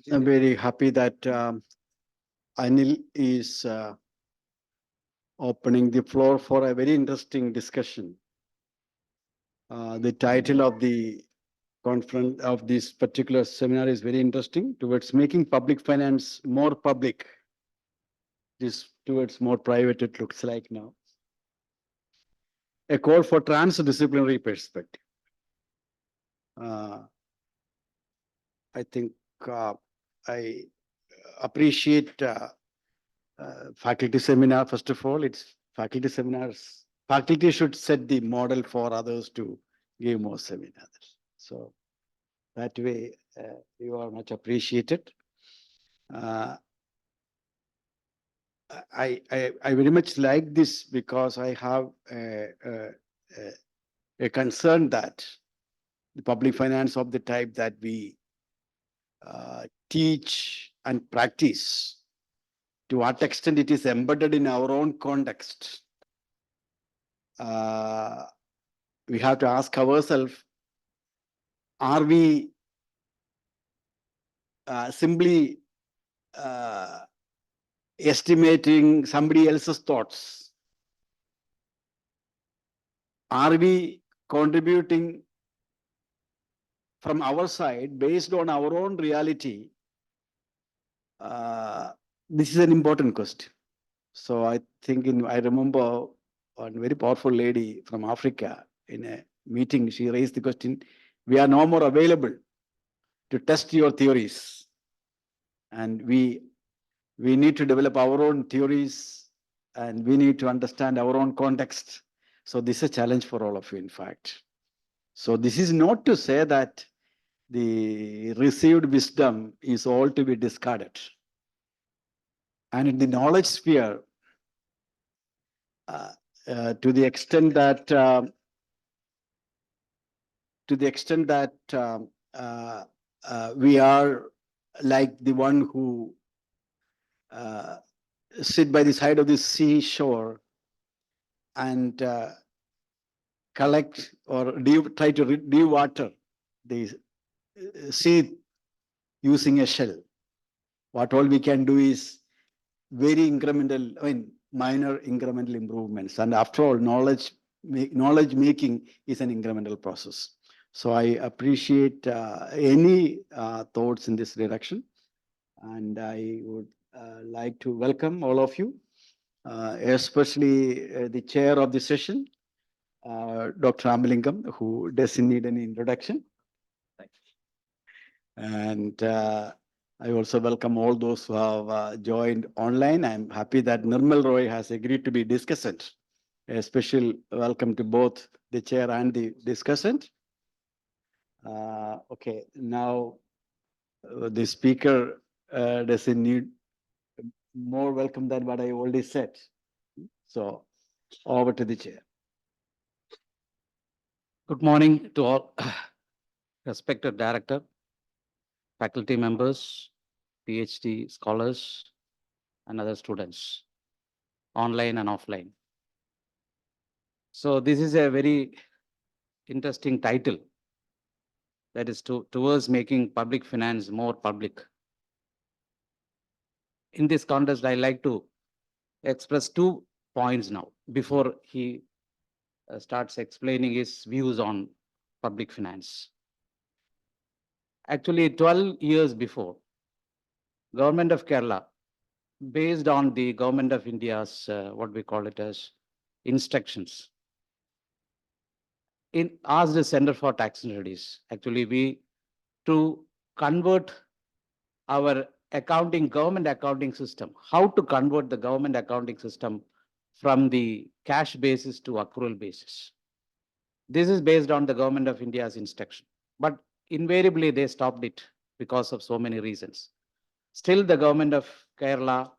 I'm very happy that Anil is opening the floor for a very interesting discussion. The title of the conference of this particular seminar is very interesting, towards making public finance more public. This towards more private, it looks like now. A call for trans-disciplinary perspective. I think I appreciate faculty seminar. First of all, it's faculty seminars. Faculty should set the model for others to give more seminars. So that way, you are much appreciated. I very much like this because I have a concern that the public finance of the type that we teach and practice, to what extent it is embedded in our own context. We have to ask ourselves, are we simply estimating somebody else's thoughts? Are we contributing from our side based on our own reality? This is an important question. So I think I remember one very powerful lady from Africa in a meeting, she raised the question, we are no more available to test your theories. And we need to develop our own theories and we need to understand our own context. So this is a challenge for all of you, in fact. So this is not to say that the received wisdom is all to be discarded. And in the knowledge sphere, to the extent that we are like the one who sit by the side of the seashore and collect or try to de-water the sea using a shell. What all we can do is very incremental, minor incremental improvements. And after all, knowledge making is an incremental process. So I appreciate any thoughts in this direction. And I would like to welcome all of you, especially the chair of the session, Dr. Amalingam, who doesn't need any introduction. Thank you. And I also welcome all those who have joined online. I'm happy that Nirmal Roy has agreed to be discussant. A special welcome to both the chair and the discussant. Okay, now the speaker doesn't need more welcome than what I already said. So over to the chair. Good morning to all respected director, faculty members, PhD scholars, and other students, online and offline. So this is a very interesting title, that is towards making public finance more public. In this context, I like to express 2 points now before he starts explaining his views on public finance. Actually, 12 years before, Government of Kerala, based on the Government of India's, what we call it as instructions, asked the Center for Tax and Studies, actually to convert our government accounting system, how to convert the government accounting system from the cash basis to accrual basis. This is based on the Government of India's instruction, but invariably they stopped it because of so many reasons. Still, the Government of Kerala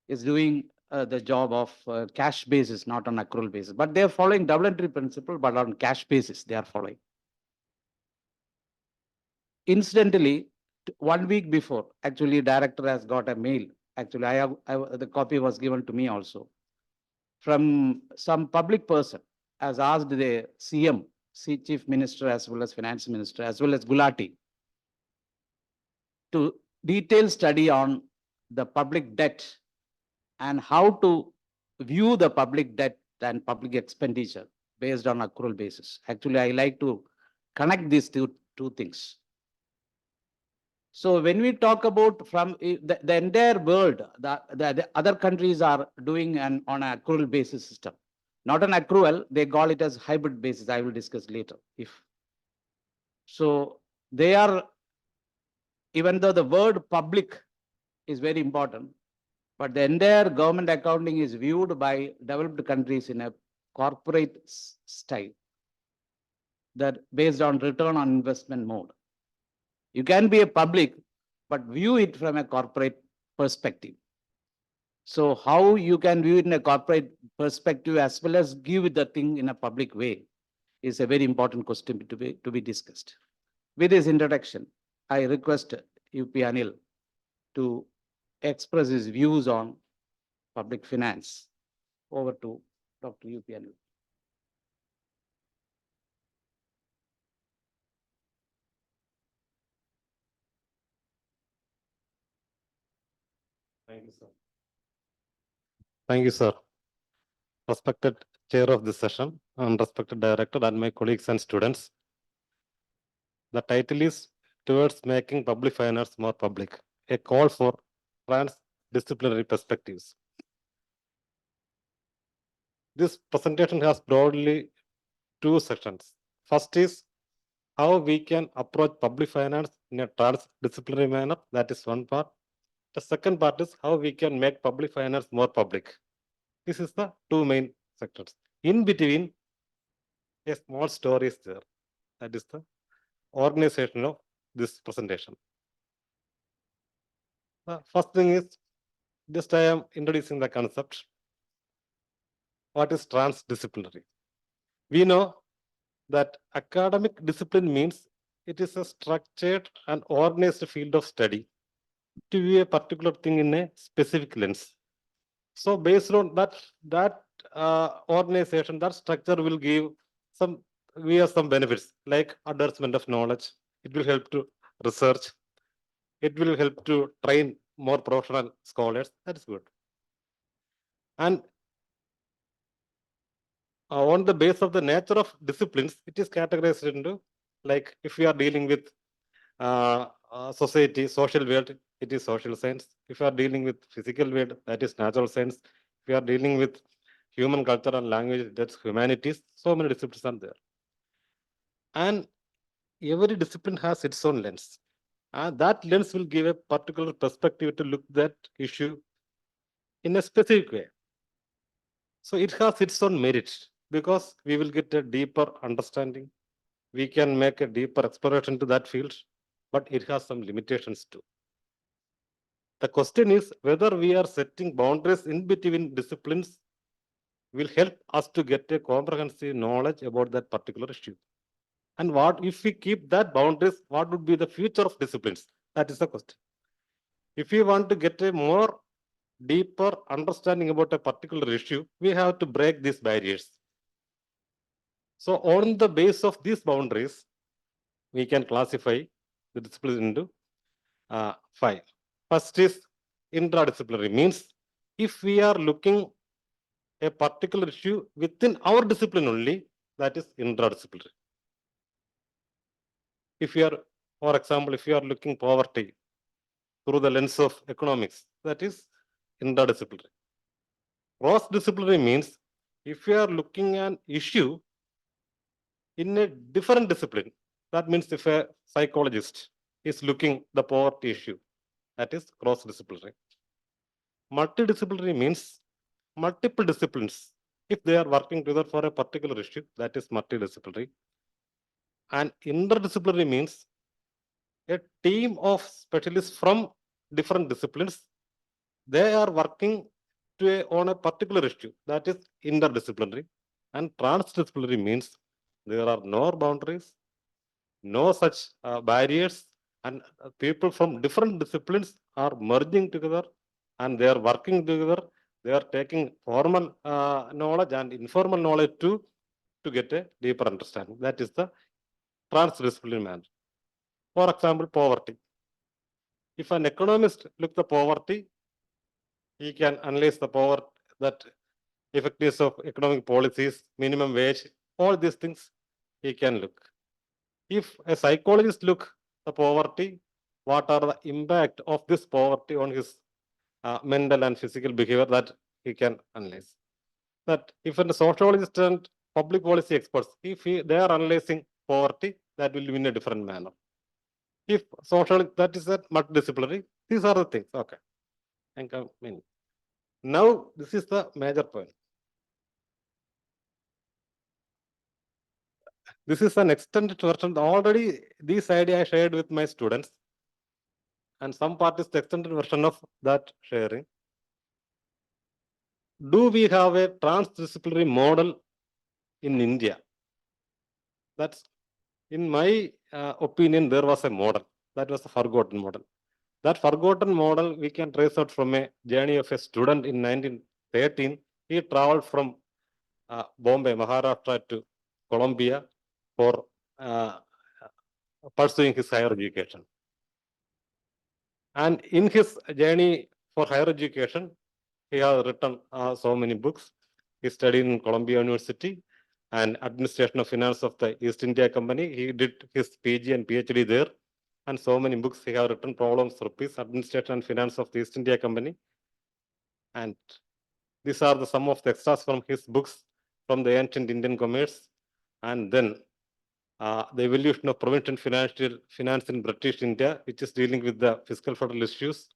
is doing the job of cash basis, not on accrual basis. But they are following double entry principle, but on cash basis they are following. Incidentally, 1 week before, actually, director has got a mail. Actually, the copy was given to me also, from some public person, has asked the CM, Chief Minister, as well as Finance Minister, as well as Gulati, to detailed study on the public debt and how to view the public debt and public expenditure based on accrual basis. Actually, I like to connect these two things. So when we talk about from the entire world, the other countries are doing on an accrual basis system. Not an accrual, they call it as hybrid basis. I will discuss later. So they are, even though the word public is very important, but the entire government accounting is viewed by developed countries in a corporate style, that based on return on investment mode. You can be a public, but view it from a corporate perspective. So how you can view it in a corporate perspective as well as give the thing in a public way is a very important question to be discussed. With this introduction, I request UP Anil to express his views on public finance. Over to Dr. UP Anil. Thank you, sir. Thank you, sir. Respected chair of this session, and respected director, and my colleagues and students. The title is Towards Making Public Finance More Public, a call for trans-disciplinary perspectives. This presentation has broadly two sections. First is how we can approach public finance in a trans-disciplinary manner. That is one part. The second part is how we can make public finance more public. This is the two main sectors. In between, a small story is there. That is the organization of this presentation. The first thing is, just I am introducing the concept. What is transdisciplinary? We know that academic discipline means it is a structured and organized field of study to view a particular thing in a specific lens. So based on that organization, that structure will give some benefits like advancement of knowledge. It will help to research. It will help to train more professional scholars. That is good. And on the base of the nature of disciplines, it is categorized into, like, if we are dealing with society, social world, it is social science. If you are dealing with physical world, that is natural science. If you are dealing with human culture and language, that's humanities. So many disciplines are there. And every discipline has its own lens. And that lens will give a particular perspective to look that issue in a specific way. So it has its own merit because we will get a deeper understanding. We can make a deeper exploration to that field, but it has some limitations too. The question is whether we are setting boundaries in between disciplines will help us to get a comprehensive knowledge about that particular issue. And what if we keep that boundaries, what would be the future of disciplines? That is the question. If we want to get a more deeper understanding about a particular issue, we have to break these barriers. So on the base of these boundaries, we can classify the disciplines into 5. First is interdisciplinary, means if we are looking a particular issue within our discipline only, that is interdisciplinary. If you are, for example, if you are looking poverty through the lens of economics, that is interdisciplinary. Cross-disciplinary means if you are looking an issue in a different discipline, that means if a psychologist is looking the poverty issue, that is cross-disciplinary. Multidisciplinary means multiple disciplines. If they are working together for a particular issue, that is multidisciplinary. And interdisciplinary means a team of specialists from different disciplines. They are working on a particular issue, that is interdisciplinary. And transdisciplinary means there are no boundaries, no such barriers, and people from different disciplines are merging together and they are working together. They are taking formal knowledge and informal knowledge to get a deeper understanding. That is the transdisciplinary manner. For example, poverty. If an economist look the poverty, he can analyze the power that effectiveness of economic policies, minimum wage, all these things he can look. If a psychologist look the poverty, what are the impact of this poverty on his mental and physical behavior, that he can analyze. That if a sociologist and public policy experts, if they are analyzing poverty, that will be in a different manner. If social, that is a multidisciplinary, these are the things. Okay. And now this is the major point. This is an extended version. Already this idea I shared with my students, and some part is the extended version of that sharing. Do we have a transdisciplinary model in India? That's, in my opinion, there was a model. That was a forgotten model. That forgotten model we can trace out from a journey of a student in 1913. He traveled from Bombay, Maharashtra to Colombia for pursuing his higher education. And in his journey for higher education, he has written so many books. He studied in Columbia University and Administration of Finance of the East India Company. He did his PG and PhD there. And so many books he has written, Problems, Rupees, Administration and Finance of the East India Company. And these are some of the extras from his books from the ancient Indian commerce. And then the evolution of provincial finance in British India, which is dealing with the fiscal federal issues.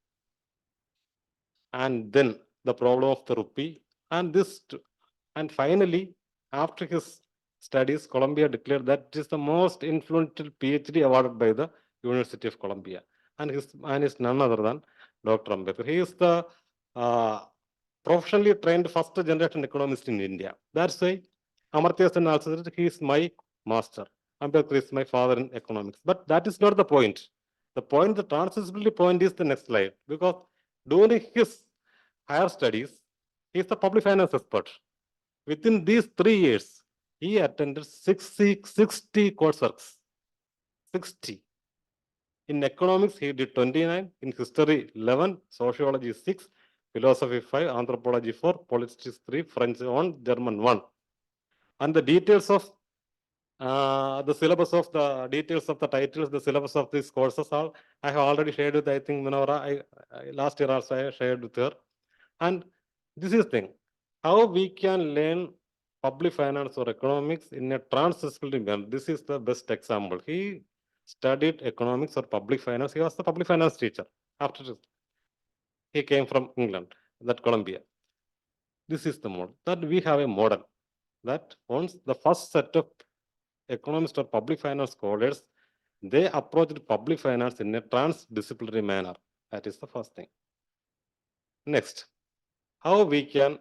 And then the problem of the rupee. And and finally, after his studies, Columbia declared that it is the most influential PhD awarded by the University of Columbia. And his man is none other than Dr. Ambedkar. He is the professionally trained first generation economist in India. That's why Amartya Sen also said he is my master. Ambedkar is my father in economics. But that is not the point. The point, the transdisciplinary point is the next slide. Because during his higher studies, he is the public finance expert. Within these 3 years, he attended 60 courseworks. 60. In economics, he did 29. In history, 11. Sociology, 6. Philosophy, 5. Anthropology, 4. Politics, 3. French, 1. German, 1. And the details of the syllabus of the details of the titles, the syllabus of these courses, all I have already shared with, I think, Minora. Last year also I shared with her. And this is the thing, how we can learn public finance or economics in a transdisciplinary manner. This is the best example. He studied economics or public finance. He was the public finance teacher. After this, he came from England, that Columbia. This is the model. That we have a model that once the first set of economists or public finance scholars, they approached public finance in a transdisciplinary manner. That is the first thing. Next, how we can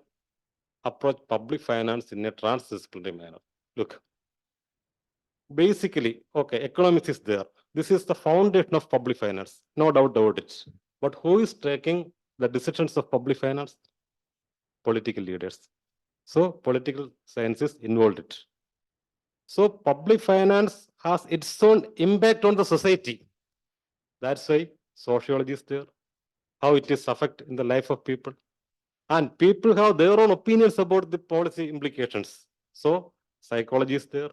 approach public finance in a transdisciplinary manner. Look, basically, okay, economics is there. This is the foundation of public finance, no doubt about it. But who is taking the decisions of public finance? Political leaders. So political science is involved in it. So public finance has its own impact on the society. That's why sociology is there, how it is affect in the life of people. And people have their own opinions about the policy implications. So psychology is there.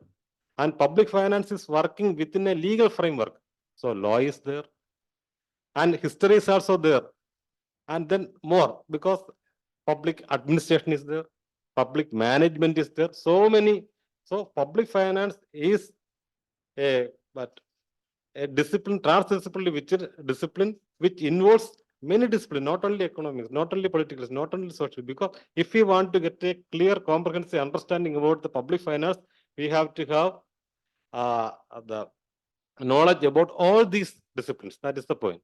And public finance is working within a legal framework. So law is there. And history is also there. And then more, because public administration is there, public management is there. So many. So public finance is a discipline, transdisciplinary discipline which involves many disciplines, not only economics, not only political, not only social. Because if we want to get a clear, comprehensive understanding about the public finance, we have to have the knowledge about all these disciplines. That is the point.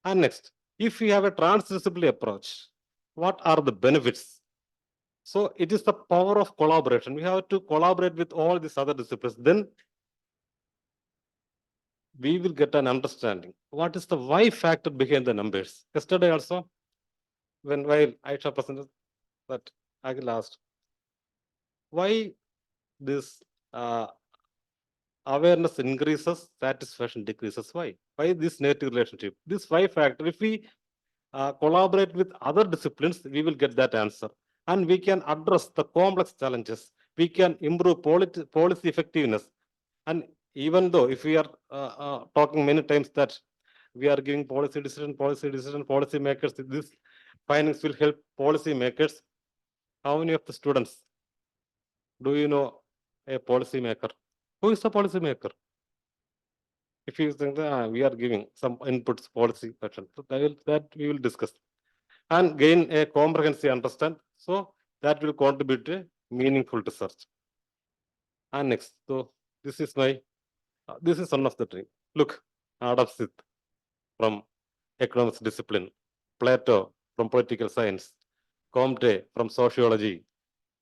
And next, if we have a transdisciplinary approach, what are the benefits? So it is the power of collaboration. We have to collaborate with all these other disciplines. Then we will get an understanding. What is the why factor behind the numbers? Yesterday also, while Aisha presented that, I asked, why this awareness increases, satisfaction decreases? Why? Why this native relationship? These 5 factors, if we collaborate with other disciplines, we will get that answer. And we can address the complex challenges. We can improve policy effectiveness. And even though if we are talking many times that we are giving policy makers, these findings will help policy makers. How many of the students do you know a policy maker? Who is the policy maker? If you think that we are giving some inputs, policy, so that we will discuss and gain a comprehensive understand. So that will contribute to meaningful research. And next, so this is one of the dream. Look, Adam Smith from economics discipline, Plato from political science, Comte from sociology,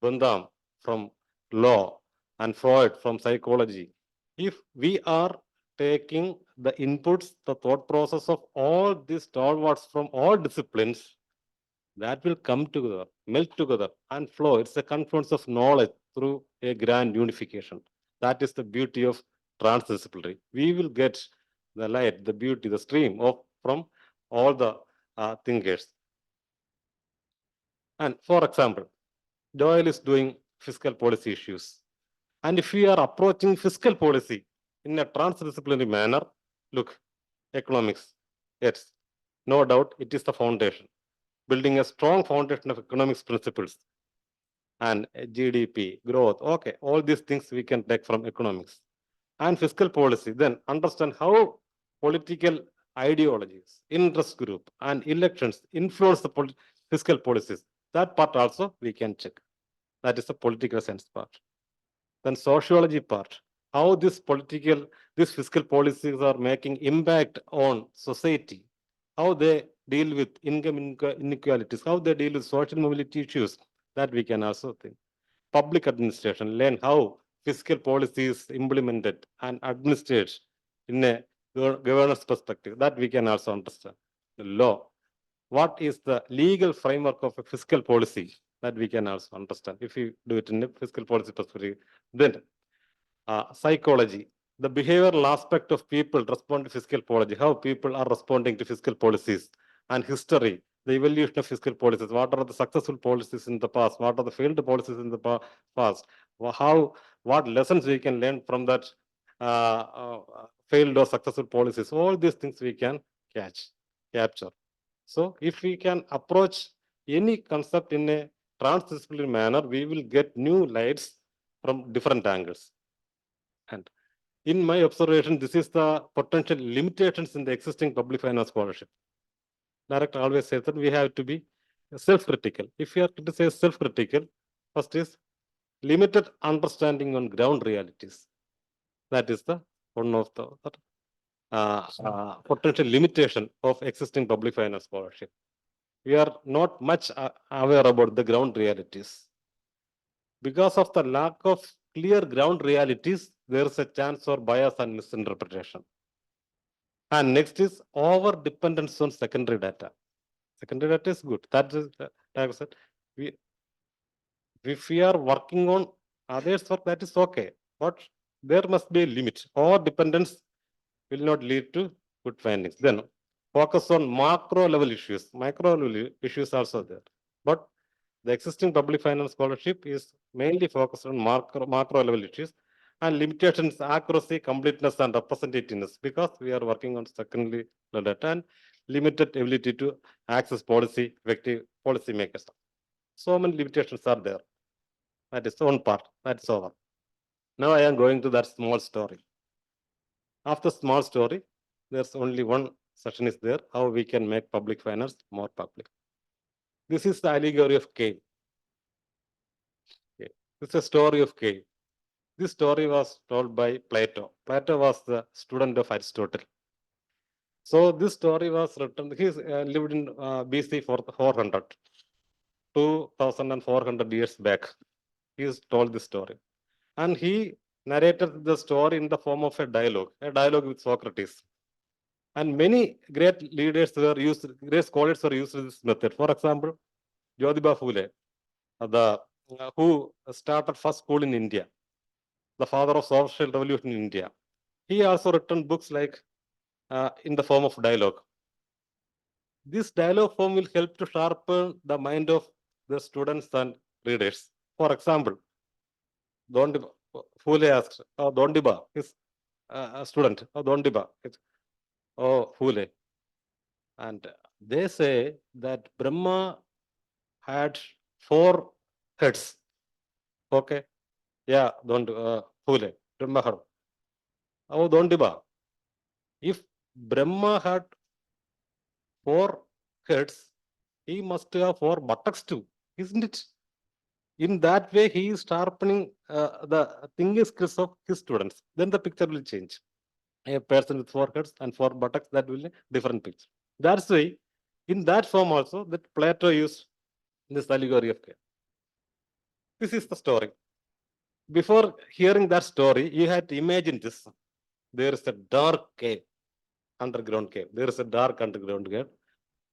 Bundam from law, and Freud from psychology. If we are taking the inputs, the thought process of all these stalwarts from all disciplines, that will come together, melt together, and flow. It's a confluence of knowledge through a grand unification. That is the beauty of transdisciplinary. We will get the light, the beauty, the stream of from all the thinkers. And for example, Doyle is doing fiscal policy issues. And if we are approaching fiscal policy in a transdisciplinary manner, look, economics, yes, no doubt it is the foundation. Building a strong foundation of economics principles and GDP, growth, okay, all these things we can take from economics. And fiscal policy, then understand how political ideologies, interest group, and elections influence the fiscal policies. That part also we can check. That is the political science part. Then sociology part, how these fiscal policies are making impact on society, how they deal with income inequalities, how they deal with social mobility issues, that we can also think. Public administration, learn how fiscal policy is implemented and administered in a governance perspective, that we can also understand. The law, what is the legal framework of a fiscal policy, that we can also understand if you do it in a fiscal policy perspective. Then psychology, the behavioral aspect of people respond to fiscal policy, how people are responding to fiscal policies, and history, the evolution of fiscal policies, what are the successful policies in the past, what are the failed policies in the past, what lessons we can learn from that failed or successful policies, all these things we can capture. So if we can approach any concept in a transdisciplinary manner, we will get new lights from different angles. And in my observation, this is the potential limitations in the existing public finance scholarship. Director always says that we have to be self-critical. If you are to say self-critical, first is limited understanding on ground realities. That is the one of the potential limitation of existing public finance scholarship. We are not much aware about the ground realities. Because of the lack of clear ground realities, there is a chance for bias and misinterpretation. And next is over dependence on secondary data. Secondary data is good. That is, like I said, if we are working on others' work, that is okay. But there must be a limit. Over dependence will not lead to good findings. Then focus on macro level issues. Micro level issues also there. But the existing public finance scholarship is mainly focused on macro level issues and limitations, accuracy, completeness, and representativeness, because we are working on secondary data and limited ability to access policy, effective policy makers. So many limitations are there. That is one part. That's over. Now I am going to that small story. After small story, there's only one session is there, how we can make public finance more public. This is the allegory of cave. Okay. This is a story of cave. This story was told by Plato. Plato was the student of Aristotle. So this story was written, he lived in BC 400, 2400 years back. He has told this story. And he narrated the story in the form of a dialogue with Socrates. And many great leaders were used, great scholars were used this method. For example, Jyotiba Phule, who started first school in India, the father of social revolution in India. He also written books like in the form of dialogue. This dialogue form will help to sharpen the mind of the students and readers. For example, Dondiba, Fule asked, oh, Dondiba, his a student, oh, Dondiba, oh, Fule. And they say that Brahma had 4 heads. Okay. Yeah, don't Fule, Brahma had. Oh, Dondiba. If Brahma had 4 heads, he must have 4 buttocks too, isn't it? In that way, he is sharpening the thinking skills of his students. Then the picture will change. A person with 4 heads and 4 buttocks, that will be a different picture. That's why, in that form also, that Plato used this allegory of cave. This is the story. Before hearing that story, you had to imagine this. There is a dark cave, underground cave. There is a dark underground cave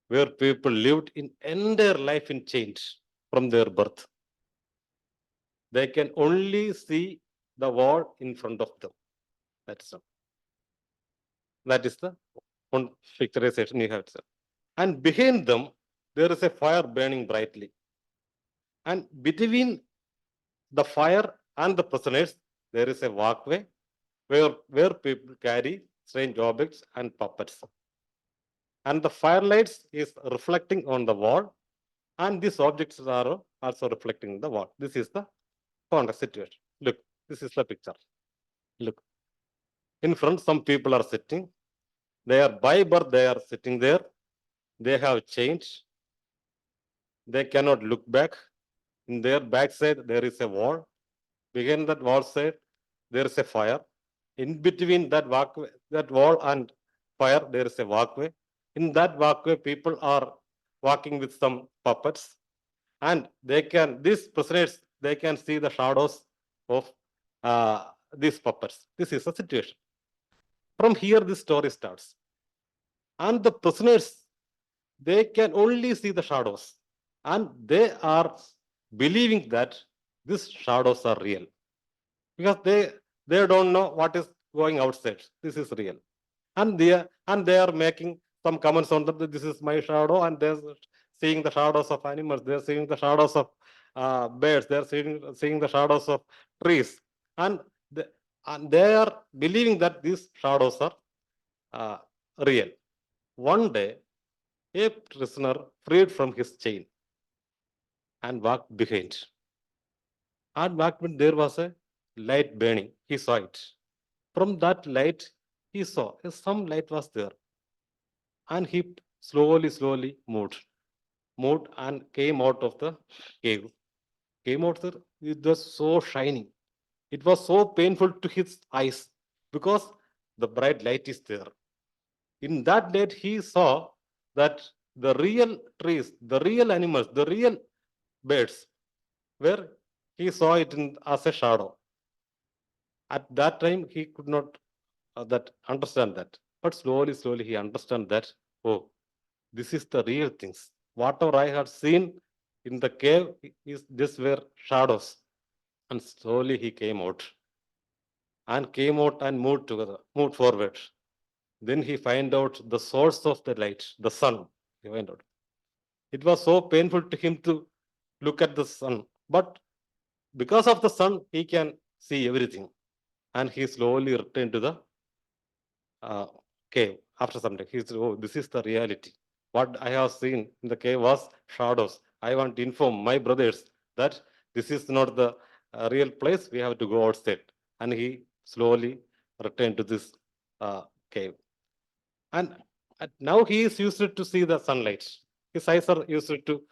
where people lived in entire life in chains from their birth. They can only see the wall in front of them. That's all. That is the one picturization you have. And behind them, there is a fire burning brightly. And between the fire and the prisoners, there is a walkway where people carry strange objects and puppets. And the firelights is reflecting on the wall, and these objects are also reflecting the wall. This is the context situation. Look, this is the picture. Look. In front, some people are sitting. They are by birth, they are sitting there. They have changed. They cannot look back. In their backside, there is a wall. Behind that wall side, there is a fire. In between that walkway, that wall and fire, there is a walkway. In that walkway, people are walking with some puppets. And they can, these prisoners, they can see the shadows of these puppets. This is the situation. From here, this story starts. And the prisoners, they can only see the shadows. And they are believing that these shadows are real. Because they don't know what is going outside. This is real. And they are making some comments on that this is my shadow, and they're seeing the shadows of animals, they're seeing the shadows of birds, they're seeing the shadows of trees. And they are believing that these shadows are real. One day, a prisoner freed from his chain and walked behind. And back when there was a light burning, he saw it. From that light, he saw some light was there. And he slowly moved and came out of the cave. Came out there, it was so shining. It was so painful to his eyes because the bright light is there. In that light, he saw that the real trees, the real animals, the real birds, where he saw it as a shadow. At that time, he could not understand that. But slowly he understand that, oh, this is the real things. Whatever I had seen in the cave is this were shadows. And slowly he came out and moved forward. Then he find out the source of the light, the sun. He find out. It was so painful to him to look at the sun. But because of the sun, he can see everything. And he slowly returned to the cave after some time. He said, oh, this is the reality. What I have seen in the cave was shadows. I want to inform my brothers that this is not the real place. We have to go outside. And he slowly returned to this cave. And now he is used to see the sunlight. His eyes are used to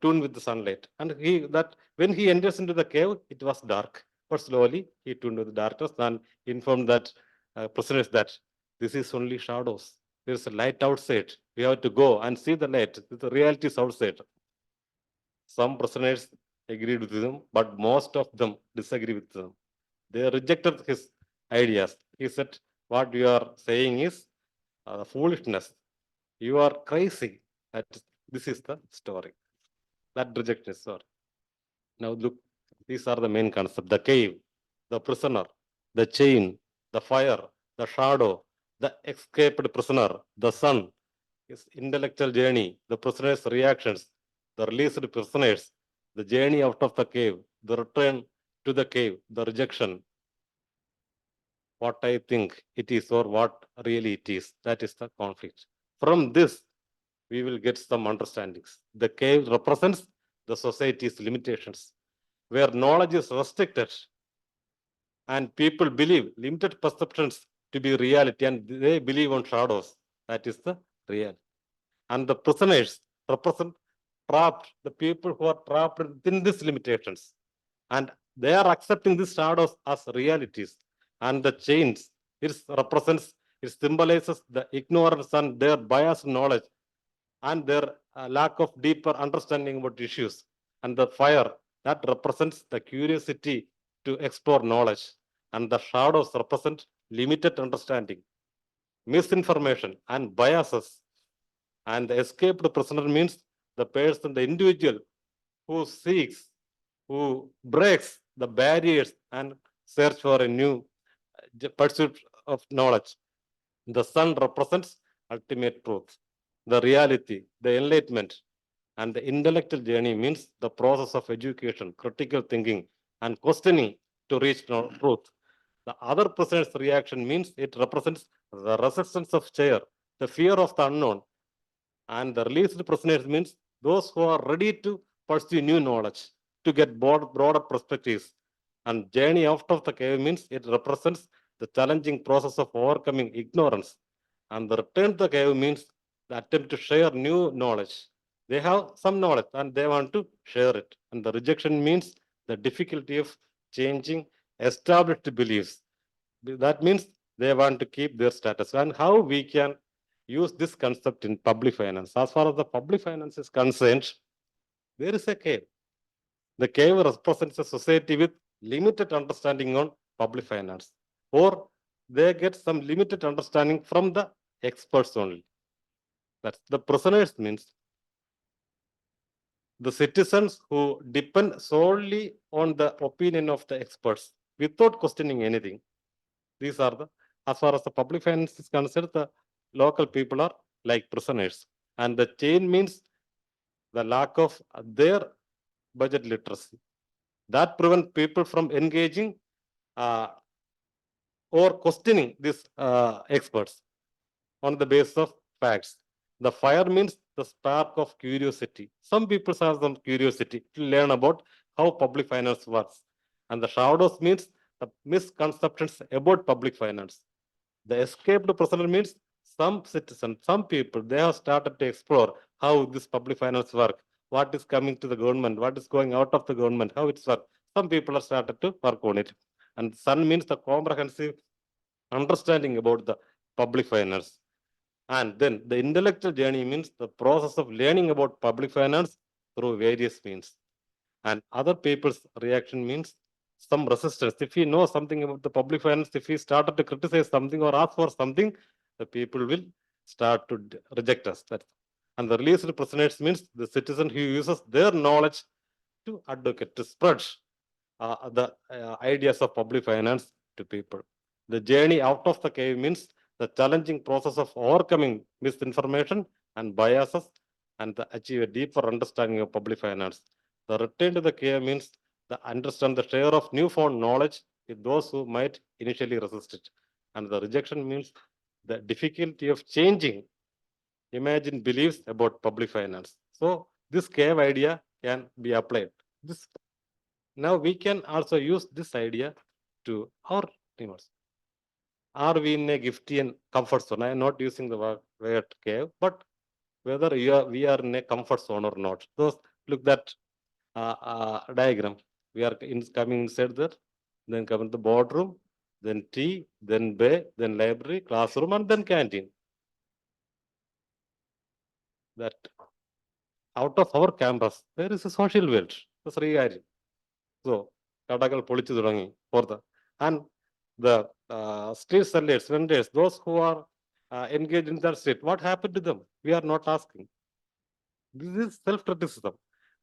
tune with the sunlight. And when he enters into the cave, it was dark. But slowly he tuned with the darkness and informed that prisoners that this is only shadows. There is a light outside. We have to go and see the light. The reality is outside. Some prisoners agreed with him, but most of them disagree with him. They rejected his ideas. He said, what you are saying is foolishness. You are crazy. This is the story. That rejected story. Now look, these are the main concepts. The cave, the prisoner, the chain, the fire, the shadow, the escaped prisoner, the son, his intellectual journey, the prisoner's reactions, the released prisoners, the journey out of the cave, the return to the cave, the rejection, what I think it is or what really it is. That is the conflict. From this, we will get some understandings. The cave represents the society's limitations, where knowledge is restricted and people believe limited perceptions to be reality and they believe on shadows. That is the real. And the prisoners represent trapped, the people who are trapped within these limitations. And they are accepting these shadows as realities. And the chains, it represents, it symbolizes the ignorance and their biased knowledge and their lack of deeper understanding about issues. And the fire, that represents the curiosity to explore knowledge. And the shadows represent limited understanding, misinformation, and biases. And the escaped prisoner means the person, the individual who seeks, who breaks the barriers and search for a new pursuit of knowledge. The sun represents ultimate truth, the reality, the enlightenment, and the intellectual journey means the process of education, critical thinking, and questioning to reach truth. The other person's reaction means it represents the resistance of fear, the fear of the unknown, and the released prisoners means those who are ready to pursue new knowledge, to get broader perspectives. And journey out of the cave means it represents the challenging process of overcoming ignorance. And the return to the cave means the attempt to share new knowledge. They have some knowledge and they want to share it. And the rejection means the difficulty of changing established beliefs. That means they want to keep their status. And how we can use this concept in public finance. As far as the public finance is concerned, there is a cave. The cave represents a society with limited understanding on public finance, or they get some limited understanding from the experts only. That's the prisoners means the citizens who depend solely on the opinion of the experts without questioning anything. These are the, as far as the public finance is concerned, the local people are like prisoners. And the chain means the lack of their budget literacy. That prevent people from engaging or questioning these experts on the basis of facts. The fire means the spark of curiosity. Some people have some curiosity to learn about how public finance works. And the shadows means the misconceptions about public finance. The escaped prisoner means some citizens, some people, they have started to explore how this public finance work, what is coming to the government, what is going out of the government, how it's work. Some people have started to work on it. And sun means the comprehensive understanding about the public finance. And then the intellectual journey means the process of learning about public finance through various means. And other people's reaction means some resistance. If we know something about the public finance, if we started to criticize something or ask for something, the people will start to reject us. And the released prisoners means the citizen who uses their knowledge to advocate, to spread the ideas of public finance to people. The journey out of the cave means the challenging process of overcoming misinformation and biases and to achieve a deeper understanding of public finance. The return to the cave means the understand the share of newfound knowledge with those who might initially resist it. And the rejection means the difficulty of changing imagined beliefs about public finance. So this cave idea can be applied. This now we can also use this idea to our teamers. Are we in a Giftian comfort zone? I am not using the word cave, but whether we are in a comfort zone or not. So look that diagram. We are coming inside there, then come in the boardroom, then tea, then bay, then library, classroom, and then canteen. That out of our campus, there is a social world. That's reality. So, കടകൾ പൊളിച്ചു തുടങ്ങി പുറത്ത്. And the street sellers, vendors, those who are engaged in that street, what happened to them? We are not asking. This is self-criticism.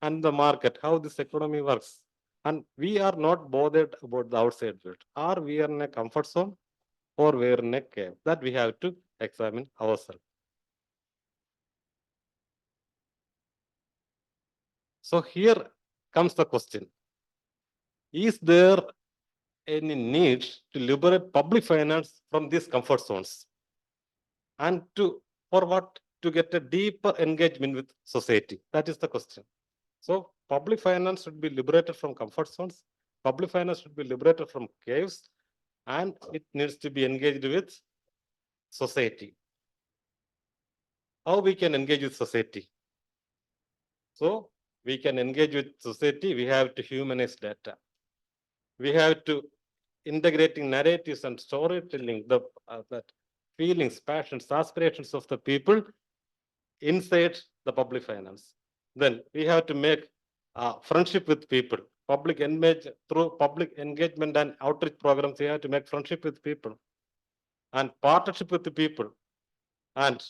And the market, how this economy works. And we are not bothered about the outside world. Are we are in a comfort zone? or we're in a cave. That we have to examine ourselves. So here comes the question. Is there any need to liberate public finance from these comfort zones? And for what? To get a deeper engagement with society. That is the question. So public finance should be liberated from comfort zones. Public finance should be liberated from caves, and it needs to be engaged with society. How we can engage with society? So we can engage with society. We have to humanize data. We have to integrating narratives and storytelling, that feelings, passions, aspirations of the people inside the public finance. Then we have to make friendship with people. Through public engagement and outreach programs, we have to make friendship with people and partnership with the people. And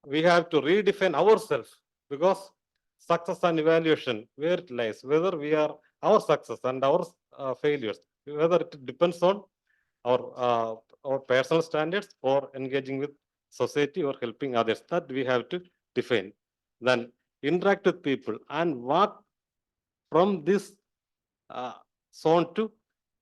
we have to redefine ourselves, because success and evaluation, where it lies, whether we are our success and our failures, whether it depends on our personal standards or engaging with society or helping others, that we have to define. Then interact with people and walk from this zone to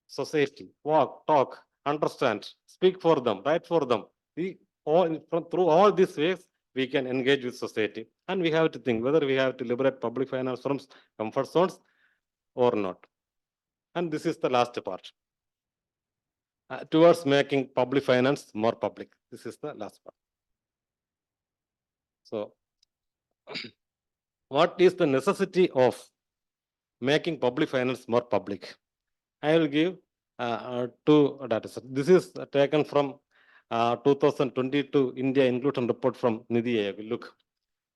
society. Walk, talk, understand, speak for them, write for them. Through all these ways, we can engage with society. And we have to think whether we have to liberate public finance from comfort zones or not. And this is the last part. Towards making public finance more public. This is the last part. So, what is the necessity of making public finance more public? I will give two data sets. This is taken from 2022 India Inclusion Report from Nidhi Aayog. Look,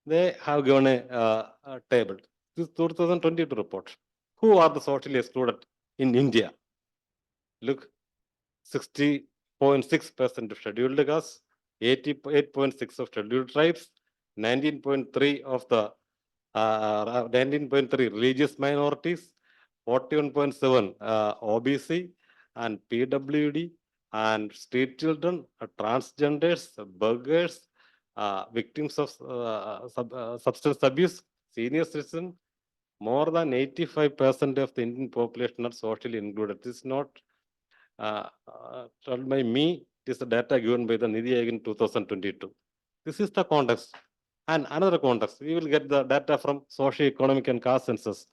they have given a table. This 2022 report. Who are the socially excluded in India? Look, 60.6% of scheduled castes, 88.6% of scheduled tribes, 19.3% of the 19.3% religious minorities, 41.7% OBC and PWD and street children, transgenders, beggars, victims of substance abuse, senior citizens. More than 85% of the Indian population are socially included. This is not told by me, it is the data given by the Nidhi Aayog in 2022. This is the context. And another context, we will get the data from socio-economic and caste census.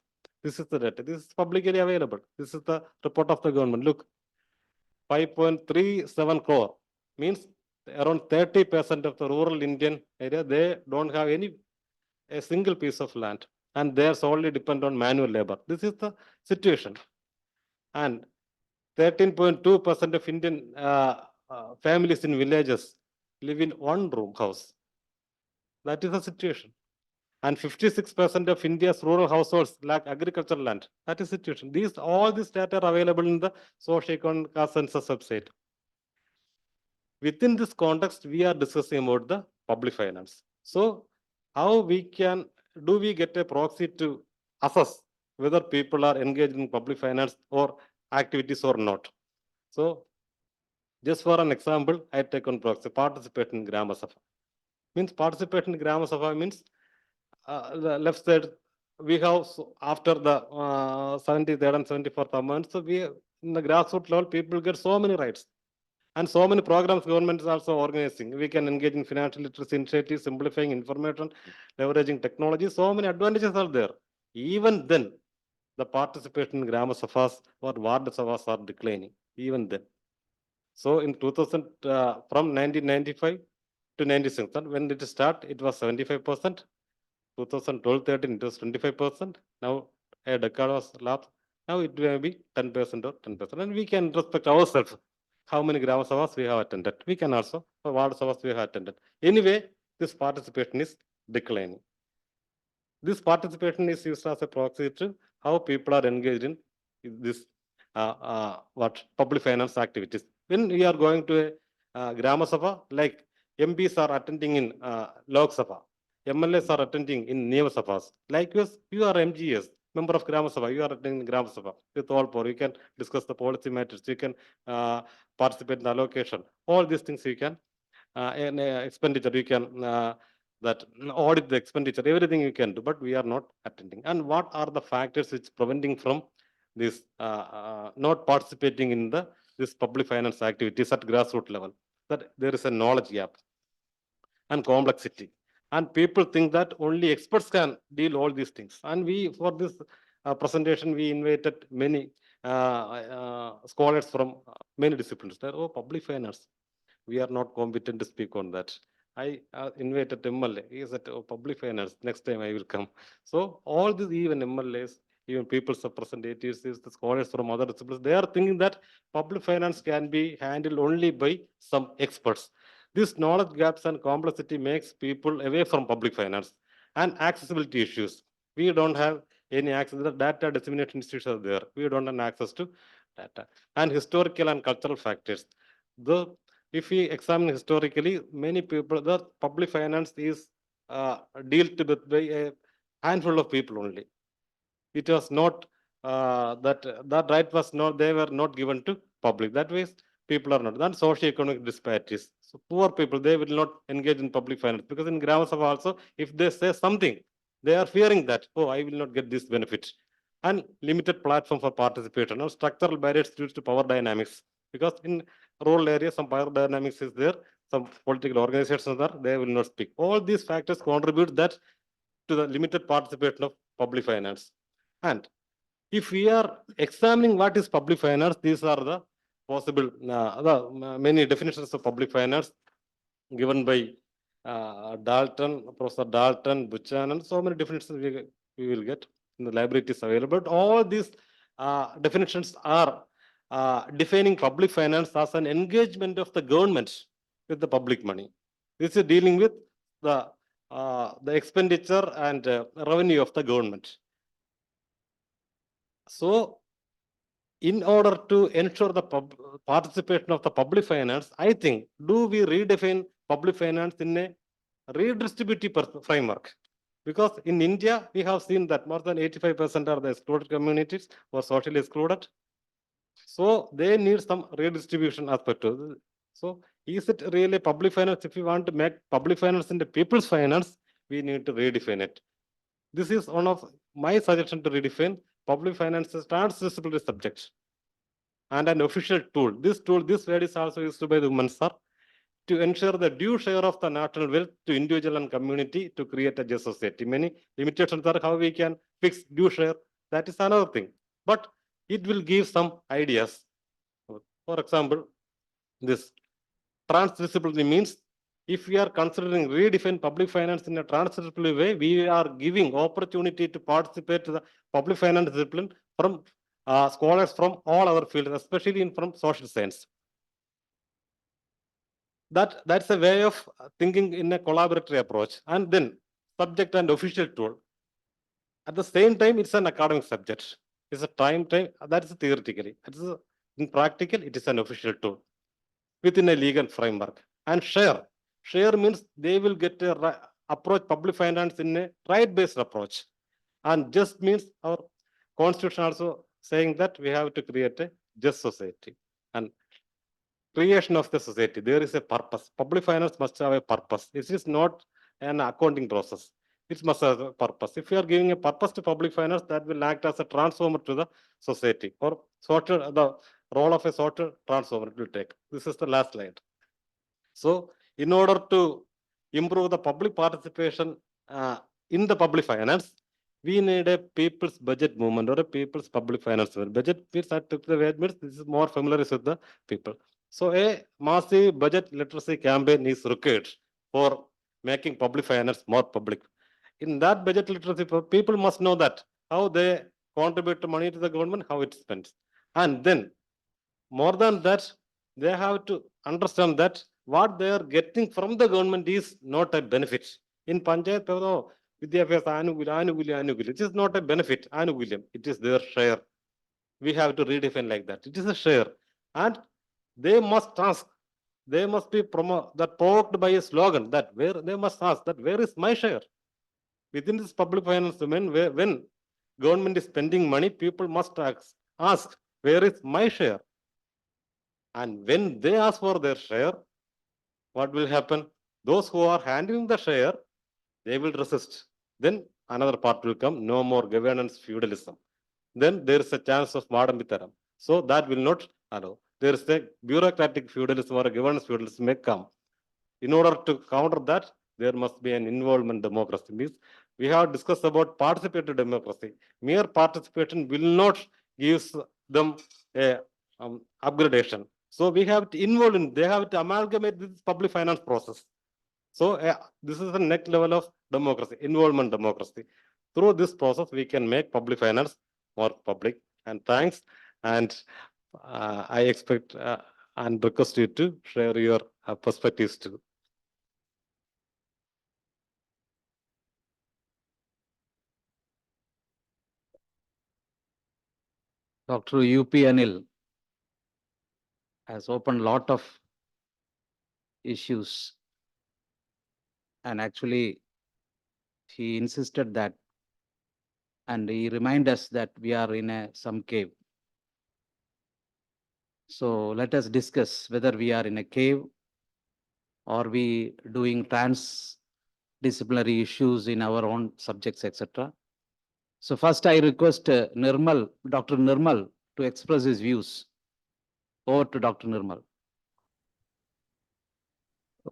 This is the data. This is publicly available. This is the report of the government. Look, 5.37 crore means around 30% of the rural Indian area, they don't have a single piece of land, and they are solely depend on manual labor. This is the situation. And 13.2% of Indian families in villages live in one-room house. That is the situation. And 56% of India's rural households lack agricultural land. That is the situation. All these data are available in the socio-economic census website. Within this context, we are discussing about the public finance. So, how we get a proxy to assess whether people are engaged in public finance or activities or not? So, just for an example, I take on proxy, participate in Grama Sabha. Means participate in Grama Sabha means the left side, we have after the 73rd and 74th amendment, so we in the grassroots level, people get so many rights. And so many programs government is also organizing. We can engage in financial literacy initiatives, simplifying information, leveraging technology. So many advantages are there. Even then, the participation in Grama Sabhas or Ward Sabhas are declining. Even then. So in 2000, from 1995 to 96, when it started, it was 75%. 2012-13, it was 25%. Now a decade was lapsed. Now it may be 10% or 10%. And we can respect ourselves. How many Grama Sabhas we have attended. We can also, for Ward Sabhas we have attended. Anyway, this participation is declining. This participation is used as a proxy to how people are engaged in this public finance activities. When we are going to a Grama Sabha, like MPs are attending in Lok Sabha, MLAs are attending in Neva Sabhas. Likewise, you are MGS. member of Gram Sabha, you are attending Gram Sabha with all power. You can discuss the policy matters. You can participate in the allocation. All these things you can, and expenditure, you can that audit the expenditure, everything you can do, but we are not attending. And what are the factors which preventing from this not participating in the this public finance activities at grassroots level? That there is a knowledge gap and complexity. And people think that only experts can deal all these things. And we, for this presentation, we invited many scholars from many disciplines. Oh, public finance, we are not competent to speak on that. I invited MLA. He said, oh, public finance, next time I will come. So all these, even MLAs, even people's representatives, the scholars from other disciplines, they are thinking that public finance can be handled only by some experts. This knowledge gaps and complexity makes people away from public finance and accessibility issues. We don't have any access. The data dissemination institutions are there. We don't have access to data. And historical and cultural factors. If we examine historically, many people, the public finance is dealt with by a handful of people only. It was not that right was not, they were not given to public. That way, people are not. Then socio-economic disparities. So poor people, they will not engage in public finance because in Gram Sabha also, if they say something, they are fearing that, oh, I will not get this benefit. And limited platform for participation or structural barriers due to power dynamics. Because in rural areas, some power dynamics is there, some political organizations are, they will not speak. All these factors contribute that to the limited participation of public finance. And if we are examining what is public finance, these are the possible many definitions of public finance given by Dalton, Professor Dalton, Buchanan, so many definitions we will get in the library. It is available. But all these definitions are defining public finance as an engagement of the government with the public money. This is dealing with the expenditure and revenue of the government. So, in order to ensure the participation of the public finance, I think, do we redefine public finance in a redistributive framework? Because in India, we have seen that more than 85% are the excluded communities or socially excluded. So they need some redistribution aspect to it. So is it really public finance? If we want to make public finance into people's finance, we need to redefine it. This is one of my suggestion to redefine public finance as trans-disciplinary subject and an official tool. This word is also used by the women, sir, to ensure the due share of the national wealth to individual and community to create a just society. Many limitations are how we can fix due share. That is another thing. But it will give some ideas. For example, this trans-disciplinary means if we are considering redefine public finance in a trans-disciplinary way, we are giving opportunity to participate to the public finance discipline from scholars from all other fields, especially from social science. That's a way of thinking in a collaboratory approach. And then subject and official tool. At the same time, it's an academic subject. It's a time, that is theoretically. In practical, it is an official tool within a legal framework. And share means they will get a approach public finance in a right-based approach. And just means our constitution also saying that we have to create a just society. And creation of the society, there is a purpose. Public finance must have a purpose. It is not an accounting process. It must have a purpose. If you are giving a purpose to public finance, that will act as a transformer to the society, or social, the role of a social transformer it will take. This is the last slide. So, in order to improve the public participation in the public finance, we need a people's budget movement or a people's public finance movement. Budget means that the way means this is more familiar with the people. So a massive budget literacy campaign is required for making public finance more public. In that budget literacy, people must know that how they contribute money to the government, how it spends. And then more than that, they have to understand that what they are getting from the government is not a benefit. In Panchayat, Vidyabhyasa Anugulya. It is not a benefit, Anugulyam. It is their share. We have to redefine like that. It is a share. And they must ask, they must be provoked by a slogan that where they must ask that where is my share? Within this public finance domain, when government is spending money, people must ask, where is my share? And when they ask for their share, what will happen? Those who are handling the share, they will resist. Then another part will come, no more governance feudalism. Then there is a chance of Madambitaram. So that will not allow. There is a bureaucratic feudalism or a governance feudalism may come. In order to counter that, there must be an involvement democracy. Means we have discussed about participatory democracy. Mere participation will not give them a upgradation. So we have to involve in, they have to amalgamate this public finance process. So this is the next level of democracy, involvement democracy. Through this process, we can make public finance more public. And thanks. And I expect and request you to share your perspectives too. Dr. UP Anil has opened a lot of issues. And actually, he insisted that, and he reminded us that we are in some cave. So let us discuss whether we are in a cave or we doing trans-disciplinary issues in our own subjects, etc. So first I request Nirmal, Dr. Nirmal, to express his views. Over to Dr. Nirmal.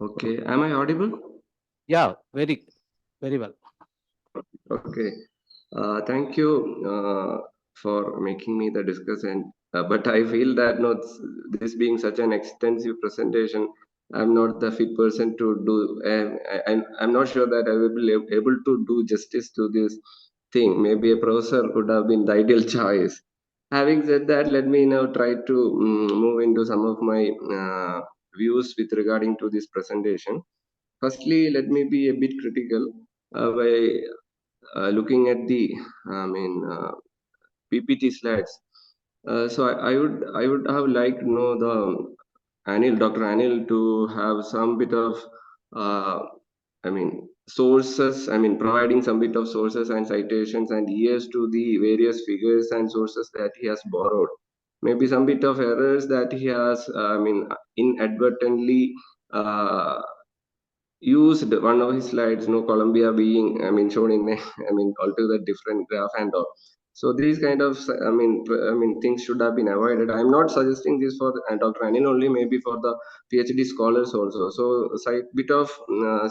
Okay, am I audible? Yeah, very well. Okay, thank you for making me the discussant. But I feel that not this being such an extensive presentation, I'm not the fit person to do. I'm not sure that I will be able to do justice to this thing. Maybe a professor would have been the ideal choice. Having said that, let me now try to move into some of my views with regarding to this presentation. Firstly, let me be a bit critical by looking at the PPT slides. So I would have liked to know the Dr. Anil to have some bit of sources. Providing some bit of sources and citations and years to the various figures and sources that he has borrowed. Maybe some bit of errors that he has, inadvertently used one of his slides, Colombia being, shown in a, altogether different graph and all. So these kind of, things should have been avoided. I'm not suggesting this for Dr. Anil only, maybe for the PhD scholars also. So a bit of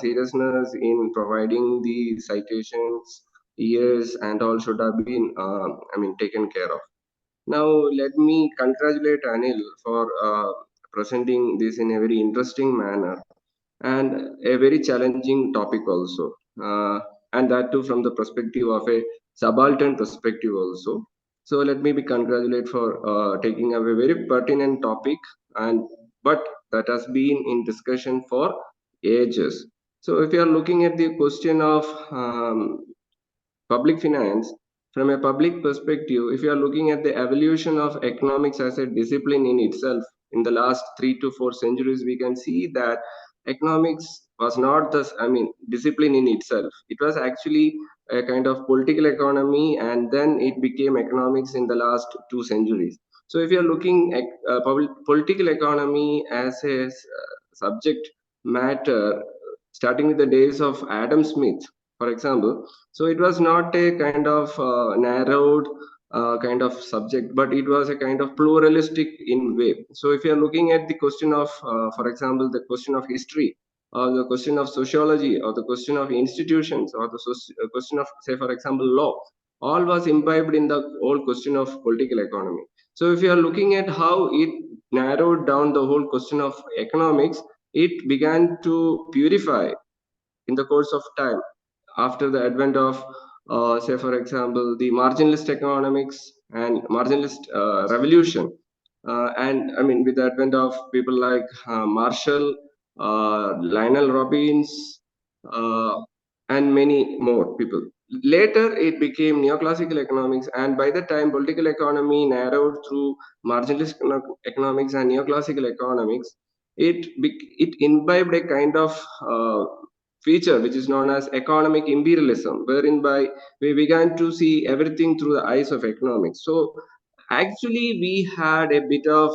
seriousness in providing the citations, years, and all should have been, taken care of. Now, let me congratulate Anil for presenting this in a very interesting manner and a very challenging topic also, and that too from the perspective of a subaltern perspective also. So let me be congratulate for taking up a very pertinent topic, and but that has been in discussion for ages. So if you are looking at the question of public finance from a public perspective, if you are looking at the evolution of economics as a discipline in itself in the last 3 to 4 centuries, we can see that economics was not the discipline in itself. It was actually a kind of political economy, and then it became economics in the last 2 centuries. So if you're looking at political economy as a subject matter starting with the days of Adam Smith, for example, so it was not a kind of narrowed kind of subject, but it was a kind of pluralistic in way. So if you're looking at the question of, for example, the question of history, or the question of sociology, or the question of institutions, or the question of, say, for example, law, all was imbibed in the whole question of political economy. So if you are looking at how it narrowed down the whole question of economics, it began to purify in the course of time after the advent of, say, for example, the marginalist economics and marginalist revolution. And with the advent of people like Marshall, Lionel Robbins, and many more people. Later, it became neoclassical economics, and by the time political economy narrowed through marginalist economics and neoclassical economics, it imbibed a kind of feature which is known as economic imperialism, wherein by we began to see everything through the eyes of economics. So actually we had a bit of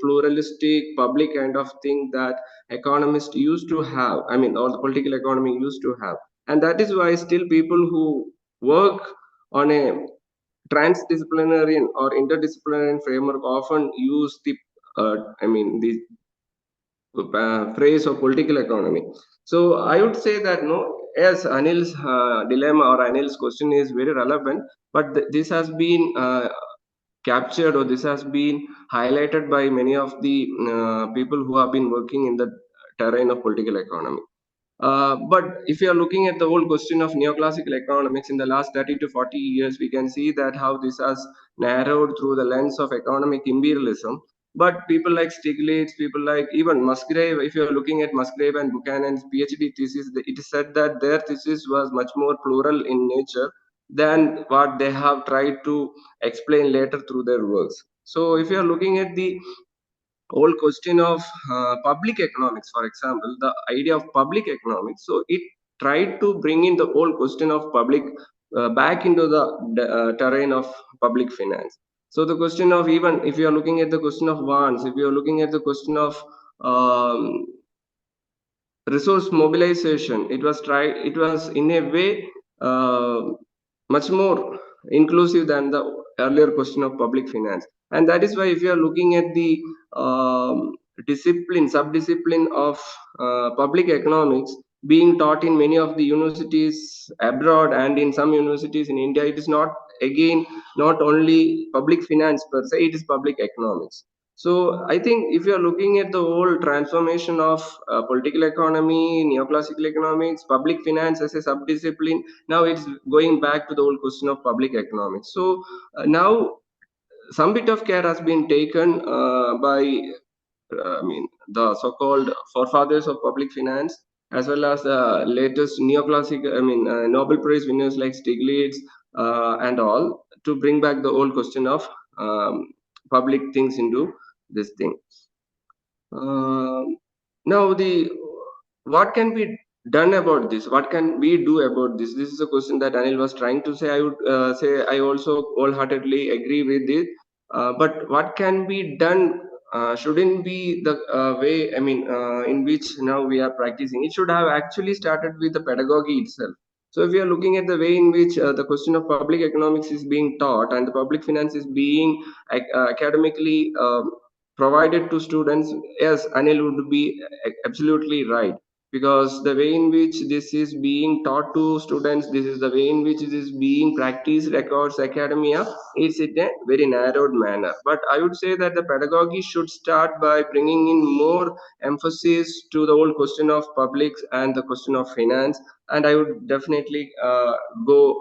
pluralistic public kind of thing that economists used to have, I mean, or the political economy used to have. And that is why still people who work on a trans-disciplinary or interdisciplinary framework often use the the phrase of political economy. So I would say that no, yes, Anil's dilemma or Anil's question is very relevant, but this has been captured, or this has been highlighted by many of the people who have been working in the terrain of political economy. But if you are looking at the whole question of neoclassical economics in the last 30 to 40 years, we can see that how this has narrowed through the lens of economic imperialism. But people like Stiglitz, people like even Musgrave, if you are looking at Musgrave and Buchanan's PhD thesis, it is said that their thesis was much more plural in nature than what they have tried to explain later through their works. So if you are looking at the whole question of public economics, for example, the idea of public economics, so it tried to bring in the whole question of public back into the terrain of public finance. So the question of, even if you are looking at the question of wants, if you are looking at the question of resource mobilization, it was in a way uh, much more inclusive than the earlier question of public finance. And that is why if you are looking at the sub-discipline of public economics being taught in many of the universities abroad and in some universities in India, it is not, again, not only public finance per se, it is public economics. So I think if you are looking at the whole transformation of political economy, neoclassical economics, public finance as a sub-discipline, now it's going back to the whole question of public economics. So now some bit of care has been taken by the so-called forefathers of public finance, as well as the latest neoclassic, Nobel Prize winners like Stiglitz and all, to bring back the whole question of public things into this thing. Now the what can be done about this? What can we do about this? This is a question that Anil was trying to say. I would say I also wholeheartedly agree with it. But what can be done shouldn't be the way, in which now we are practicing. It should have actually started with the pedagogy itself. So if we are looking at the way in which the question of public economics is being taught and the public finance is being academically provided to students, yes, Anil would be absolutely right, because the way in which this is being taught to students, this is the way in which it is being practiced across academia, it's in a very narrowed manner. But I would say that the pedagogy should start by bringing in more emphasis to the whole question of publics and the question of finance. And I would definitely go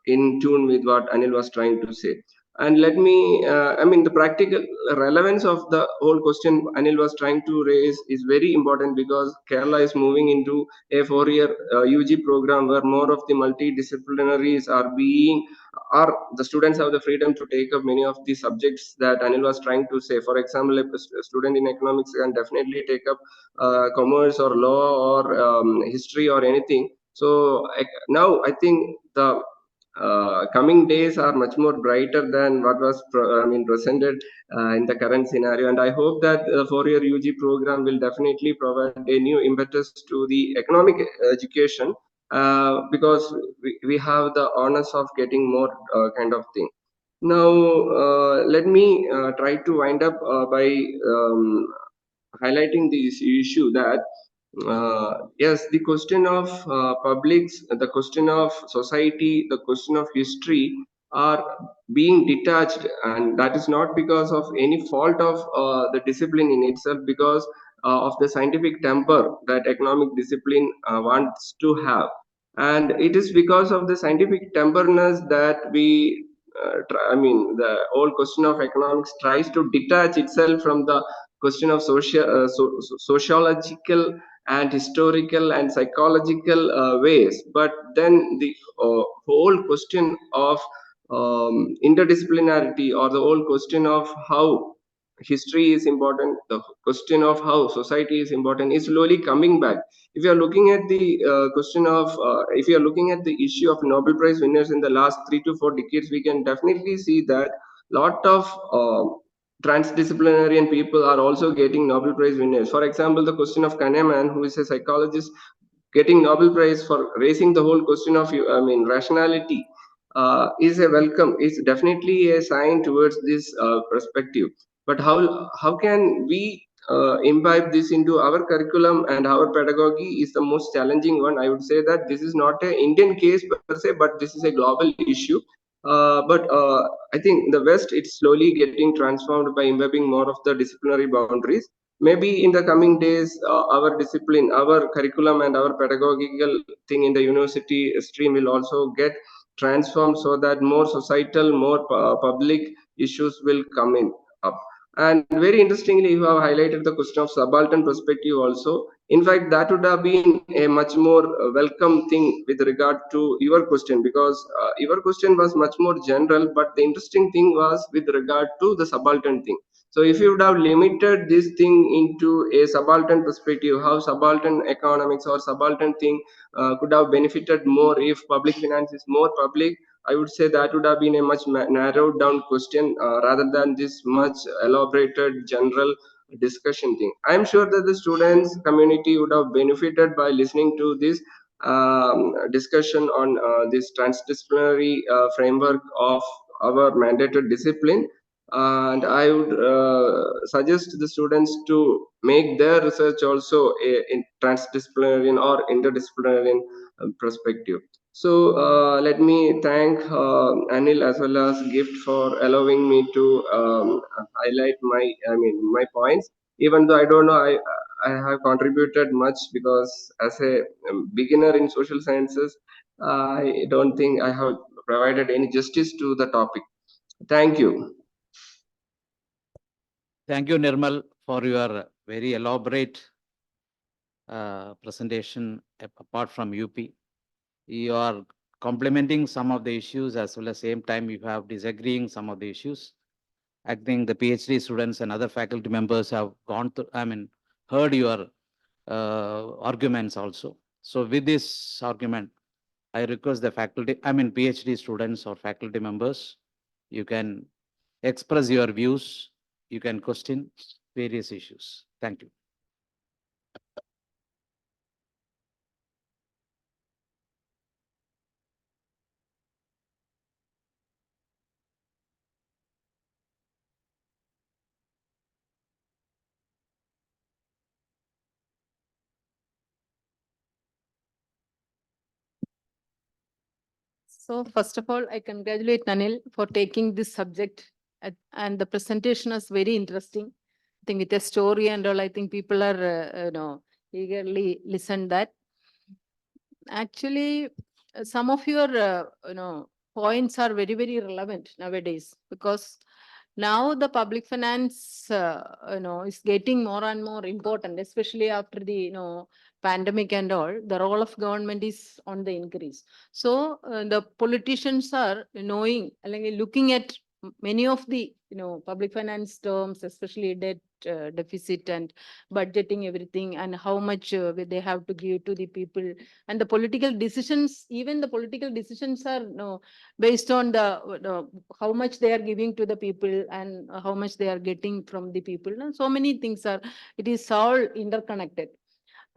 in tune with what Anil was trying to say. And let me, the practical relevance of the whole question Anil was trying to raise is very important, because Kerala is moving into a 4-year UG program where more of the multidisciplinaries are the students have the freedom to take up many of the subjects that Anil was trying to say. For example, a student in economics can definitely take up commerce or law or history or anything. So now I think the coming days are much more brighter than what was presented in the current scenario. And I hope that the 4-year UG program will definitely provide a new impetus to the economic education, because we have the honors of getting more kind of thing. Now, let me try to wind up by highlighting this issue that yes, the question of publics, the question of society, the question of history are being detached, and that is not because of any fault of the discipline in itself, because of the scientific temper that economic discipline wants to have. And it is because of the scientific temperness that the whole question of economics tries to detach itself from the question of sociological and historical and psychological ways. But then the whole question of interdisciplinarity, or the whole question of how history is important, the question of how society is important is slowly coming back. If you are looking at the if you are looking at the issue of Nobel Prize winners in the last 3 to 4 decades, we can definitely see that lot of transdisciplinary people are also getting Nobel Prize winners. For example, the question of Kahneman, who is a psychologist, getting Nobel Prize for raising the whole question of rationality is a welcome. It's definitely a sign towards this perspective. But how can we imbibe this into our curriculum and our pedagogy is the most challenging one. I would say that this is not an Indian case per se, but this is a global issue. But I think in the West, it's slowly getting transformed by imbibing more of the disciplinary boundaries. Maybe in the coming days, our discipline, our curriculum, and our pedagogical thing in the university stream will also get transformed so that more societal, more public issues will come in up. And very interestingly, you have highlighted the question of subaltern perspective also. In fact, that would have been a much more welcome thing with regard to your question, because your question was much more general, but the interesting thing was with regard to the subaltern thing. So if you would have limited this thing into a subaltern perspective, how subaltern economics or subaltern thing could have benefited more if public finance is more public, I would say that would have been a much narrowed down question rather than this much elaborated general discussion thing. I am sure that the students community would have benefited by listening to this discussion on this transdisciplinary framework of our mandated discipline. And I would suggest the students to make their research also in transdisciplinary or interdisciplinary perspective. So let me thank Anil as well as Gift for allowing me to highlight my points. Even though I don't know I have contributed much, because as a beginner in social sciences, I don't think I have provided any justice to the topic. Thank you. Thank you, Nirmal, for your very elaborate presentation apart from UP. You are complementing some of the issues, as well as same time you have disagreeing some of the issues. I think the PhD students and other faculty members have gone through, heard your arguments also. So with this argument, I request the faculty, PhD students or faculty members, you can express your views, you can question various issues. Thank you. So first of all, I congratulate Nanil for taking this subject, and the presentation is very interesting. I think with a story and all, I think people are eagerly listen that. Actually, some of your points are very, very relevant nowadays, because now the public finance is getting more and more important, especially after the pandemic and all. The role of government is on the increase. So the politicians are knowing, like, looking at many of the public finance terms, especially debt deficit and budgeting everything, and how much they have to give to the people, and the political decisions. Even the political decisions are based on the how much they are giving to the people and how much they are getting from the people. And so many things are, it is all interconnected.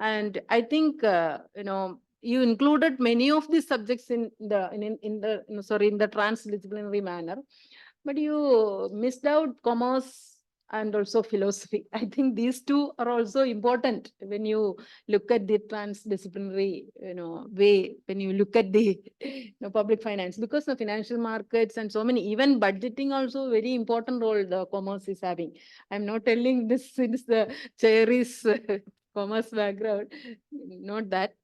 And I think you included many of these subjects in the in the in the transdisciplinary manner, but you missed out commerce and also philosophy. I think these two are also important when you look at the transdisciplinary way, when you look at the public finance, because the financial markets and so many, even budgeting also very important role the commerce is having. I'm not telling this since the chair is commerce background, not that.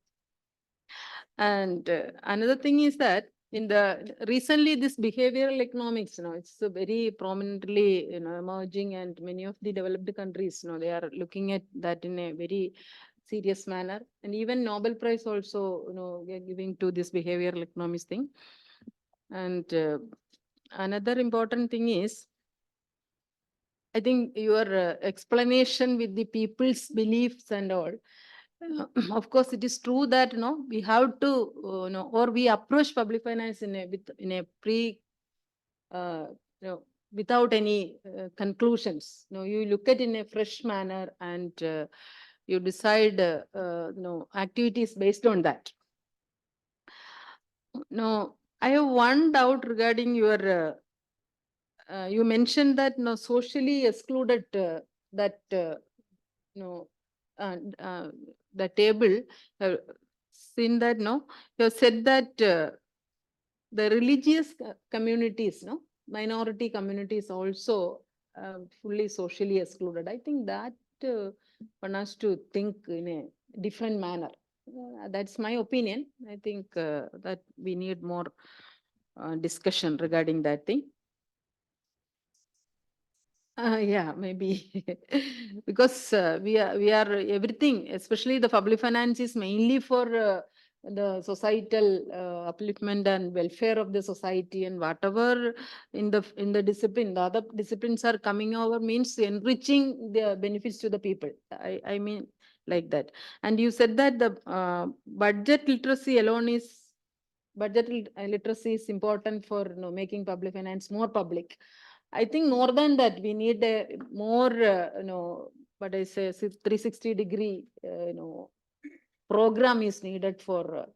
And another thing is that in the recently this behavioral economics, it's a very prominently emerging, and many of the developed countries, they are looking at that in a very serious manner. And even Nobel Prize also, we are giving to this behavioral economics thing. And another important thing is, I think your explanation with the people's beliefs and all. Of course, it is true that we have to or we approach public finance in a without any conclusions. You look at in a fresh manner and you decide activities based on that. No, I have one doubt regarding your. You mentioned that socially excluded that the table. Seen that you have said that the religious communities, minority communities also fully socially excluded. I think that one has to think in a different manner. That's my opinion. I think that we need more discussion regarding that thing. Yeah, maybe because we are everything, especially the public finance is mainly for the societal upliftment and welfare of the society, and whatever in the discipline, the other disciplines are coming over means enriching the benefits to the people. I mean like that. And you said that the budget literacy alone is literacy is important for making public finance more public. I think more than that, we need a more, what I say, 360-degree, program is needed for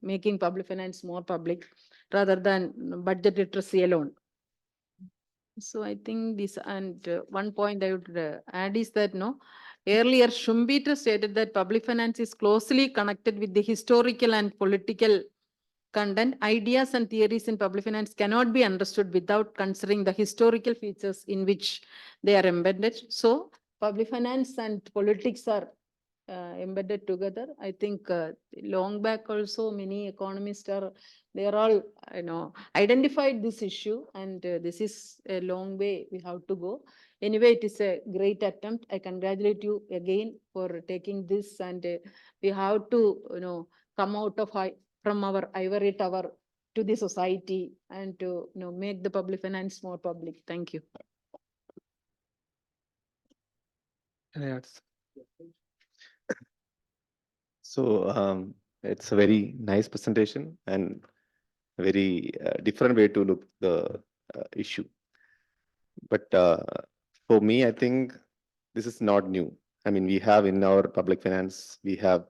making public finance more public rather than budget literacy alone. So I think this, and one point I would add is that earlier Schumpeter stated that public finance is closely connected with the historical and political content. Ideas and theories in public finance cannot be understood without considering the historical features in which they are embedded. So public finance and politics are embedded together. I think long back also many economists they are all identified this issue, and this is a long way we have to go. Anyway, it is a great attempt. I congratulate you again for taking this, and we have to come out of from our ivory tower to the society and to make the public finance more public. Thank you. Yes. So it's a very nice presentation and a very different way to look the issue. But for me, I think this is not new. I mean, we have in our public finance, we have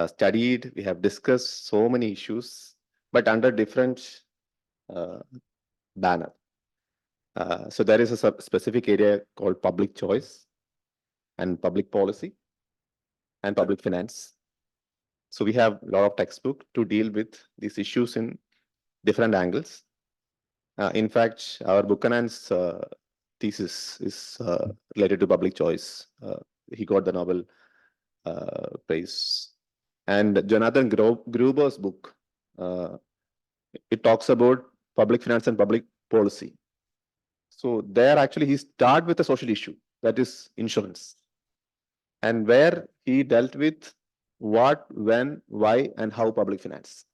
studied, we have discussed so many issues, but under different banner. So there is a specific area called public choice and public policy and public finance. So we have a lot of textbook to deal with these issues in different angles. In fact, our Buchanan's thesis is related to public choice. He got the Nobel Prize. And Jonathan Gruber's book, it talks about public finance and public policy. So there actually he started with a social issue, that is insurance. And where he dealt with what, when, why, and how public finance.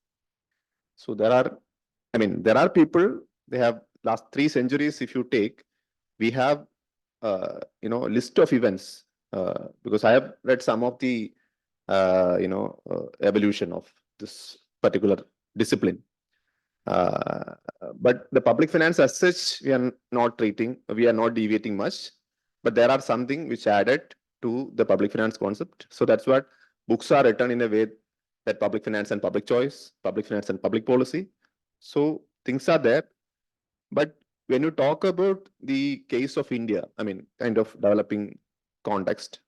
So there are people, they have last 3 centuries, if you take, we have, list of events, because I have read some of the, evolution of this particular discipline. But the public finance as such, we are not deviating much, but there are something which added to the public finance concept. So that's what books are written in a way that public finance and public choice, public finance and public policy. So things are there. But when you talk about the case of India, kind of developing context,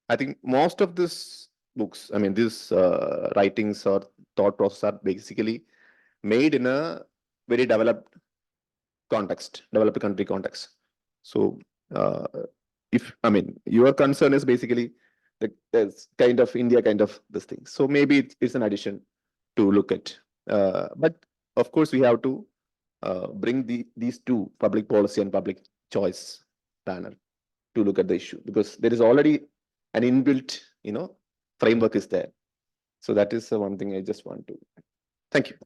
I think most of these books, these writings or thought process are basically made in a very developed context, developed country context. So your concern is basically there's kind of India kind of this thing. So maybe it's an addition to look at. But of course, we have to bring these two, public policy and public choice panel, to look at the issue, because there is already an inbuilt, framework is there. So that is one thing I just want to. Thank you.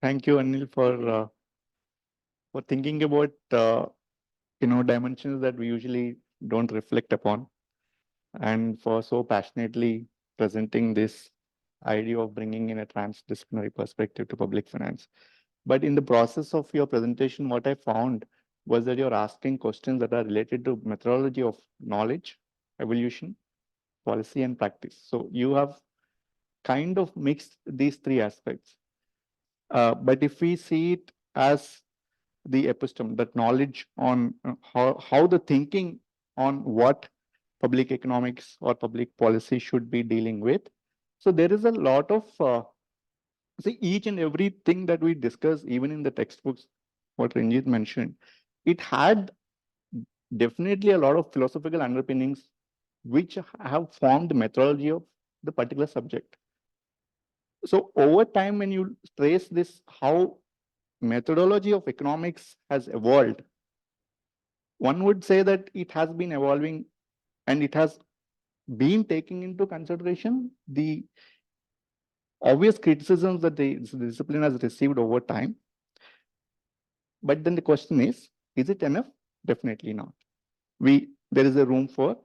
Thank you, Anil, for thinking about dimensions that we usually don't reflect upon, and for so passionately presenting this idea of bringing in a transdisciplinary perspective to public finance. But in the process of your presentation, what I found was that you're asking questions that are related to methodology of knowledge, evolution, policy, and practice. So you have kind of mixed these three aspects. But if we see it as the episteme, that knowledge on how the thinking on what public economics or public policy should be dealing with. So there is a lot of, see, each and everything that we discuss, even in the textbooks, what Ranjit mentioned, it had definitely a lot of philosophical underpinnings which have formed the methodology of the particular subject. So over time, when you trace this, how methodology of economics has evolved, one would say that it has been evolving and it has been taking into consideration the obvious criticisms that the discipline has received over time. But then the question is it enough? Definitely not. There is a room for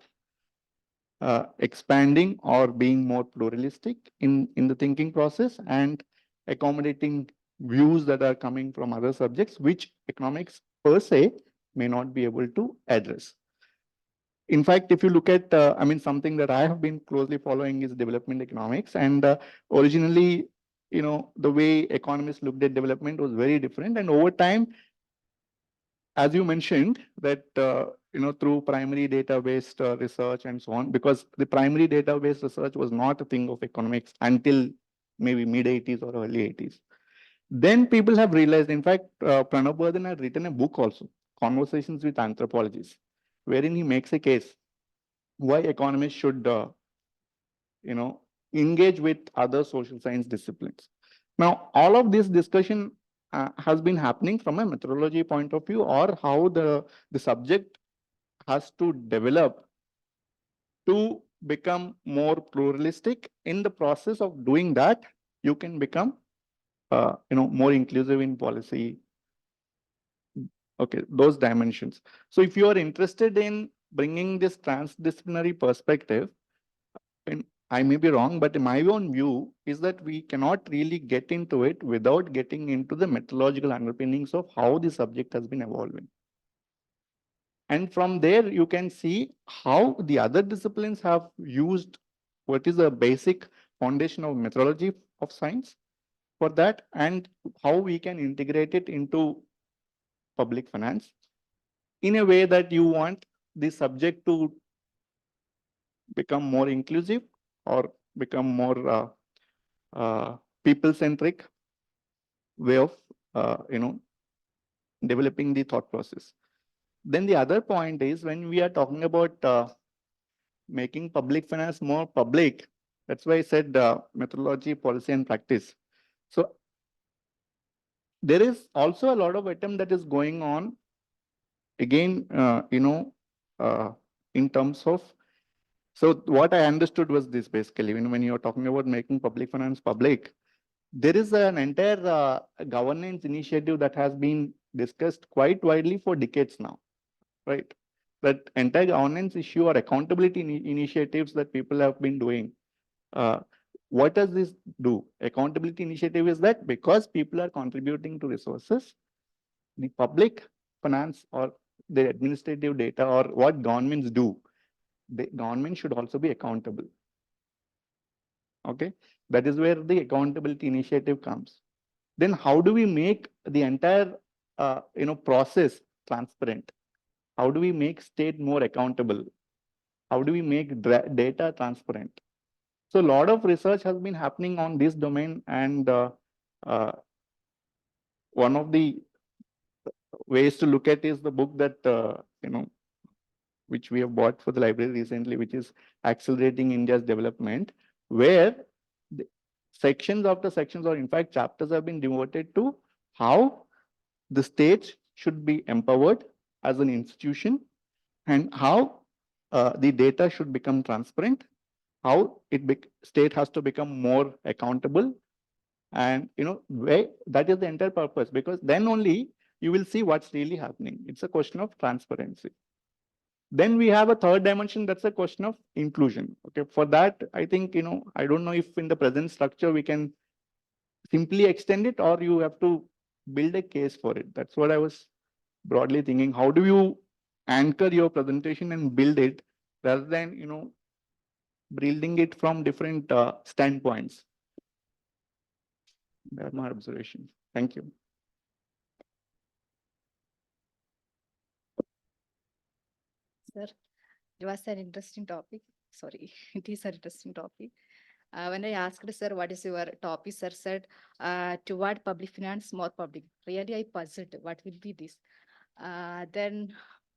expanding or being more pluralistic in the thinking process and accommodating views that are coming from other subjects, which economics per se may not be able to address. In fact, if you look at, something that I have been closely following is development economics. And originally, the way economists looked at development was very different. And over time, as you mentioned, that, through primary data-based research and so on, because the primary data-based research was not a thing of economics until maybe mid-80s or early 80s. Then people have realized, in fact, Pranav Bardhan had written a book also, Conversations with Anthropologists, wherein he makes a case why economists should, engage with other social science disciplines. Now, all of this discussion has been happening from a methodology point of view, or how the subject has to develop to become more pluralistic. In the process of doing that, you can become, more inclusive in policy. Okay, those dimensions. So if you are interested in bringing this transdisciplinary perspective, and I may be wrong, but my own view is that we cannot really get into it without getting into the methodological underpinnings of how the subject has been evolving. And from there, you can see how the other disciplines have used what is the basic foundation of methodology of science for that, and how we can integrate it into public finance in a way that you want the subject to become more inclusive or become more people-centric way of developing the thought process. Then the other point is, when we are talking about making public finance more public, that's why I said methodology, policy, and practice. So there is also a lot of attempt that is going on again, in terms of, so what I understood was this basically, when you're talking about making public finance public, there is an entire governance initiative that has been discussed quite widely for decades now, right? That entire governance issue or accountability initiatives that people have been doing. What does this do? Accountability initiative is that because people are contributing to resources, the public finance or the administrative data or what governments do, the government should also be accountable. Okay, that is where the accountability initiative comes. Then how do we make the entire process transparent? How do we make state more accountable? How do we make data transparent? So a lot of research has been happening on this domain, and one of the ways to look at is the book that which we have bought for the library recently, which is Accelerating India's Development, where the sections after sections, or in fact chapters, have been devoted to how the state should be empowered as an institution, and how the data should become transparent, how state has to become more accountable, And where that is the entire purpose, because then only you will see what's really happening. It's a question of transparency. Then we have a third dimension, that's a question of inclusion. Okay, for that, I think, I don't know if in the present structure we can simply extend it, or you have to build a case for it. That's what I was broadly thinking. How do you anchor your presentation and build it, rather than, building it from different standpoints? That's my observation. Thank you. Sir, it was an interesting topic. Sorry, it is an interesting topic. When I asked sir, what is your topic, sir said, toward public finance, more public. Really, I puzzled. What will be this? Then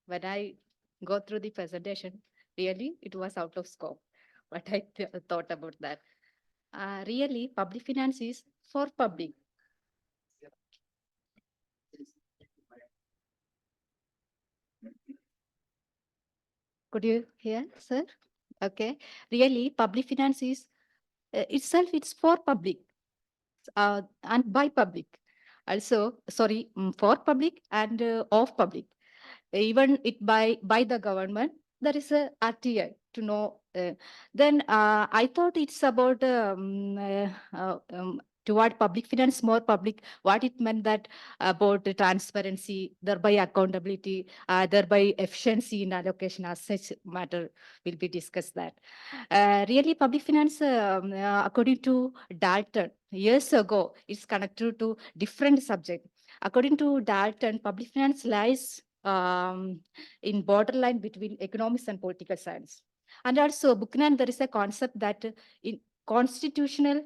when I go through the presentation, really, it was out of scope. What I thought about that. Really, public finance is for public. Could you hear, sir? Okay. Really, public finance is itself, it's for public and by public. Also, sorry, for public and of public. Even it by the government, there is a RTI to know. Then I thought it's about toward public finance, more public, what it meant that about the transparency, thereby accountability, thereby efficiency in allocation as such matter will be discussed that. Really, public finance, according to Dalton, years ago, it's connected to different subject. According to Dalton, public finance lies in borderline between economics and political science. And also, Buchanan, there is a concept that in constitutional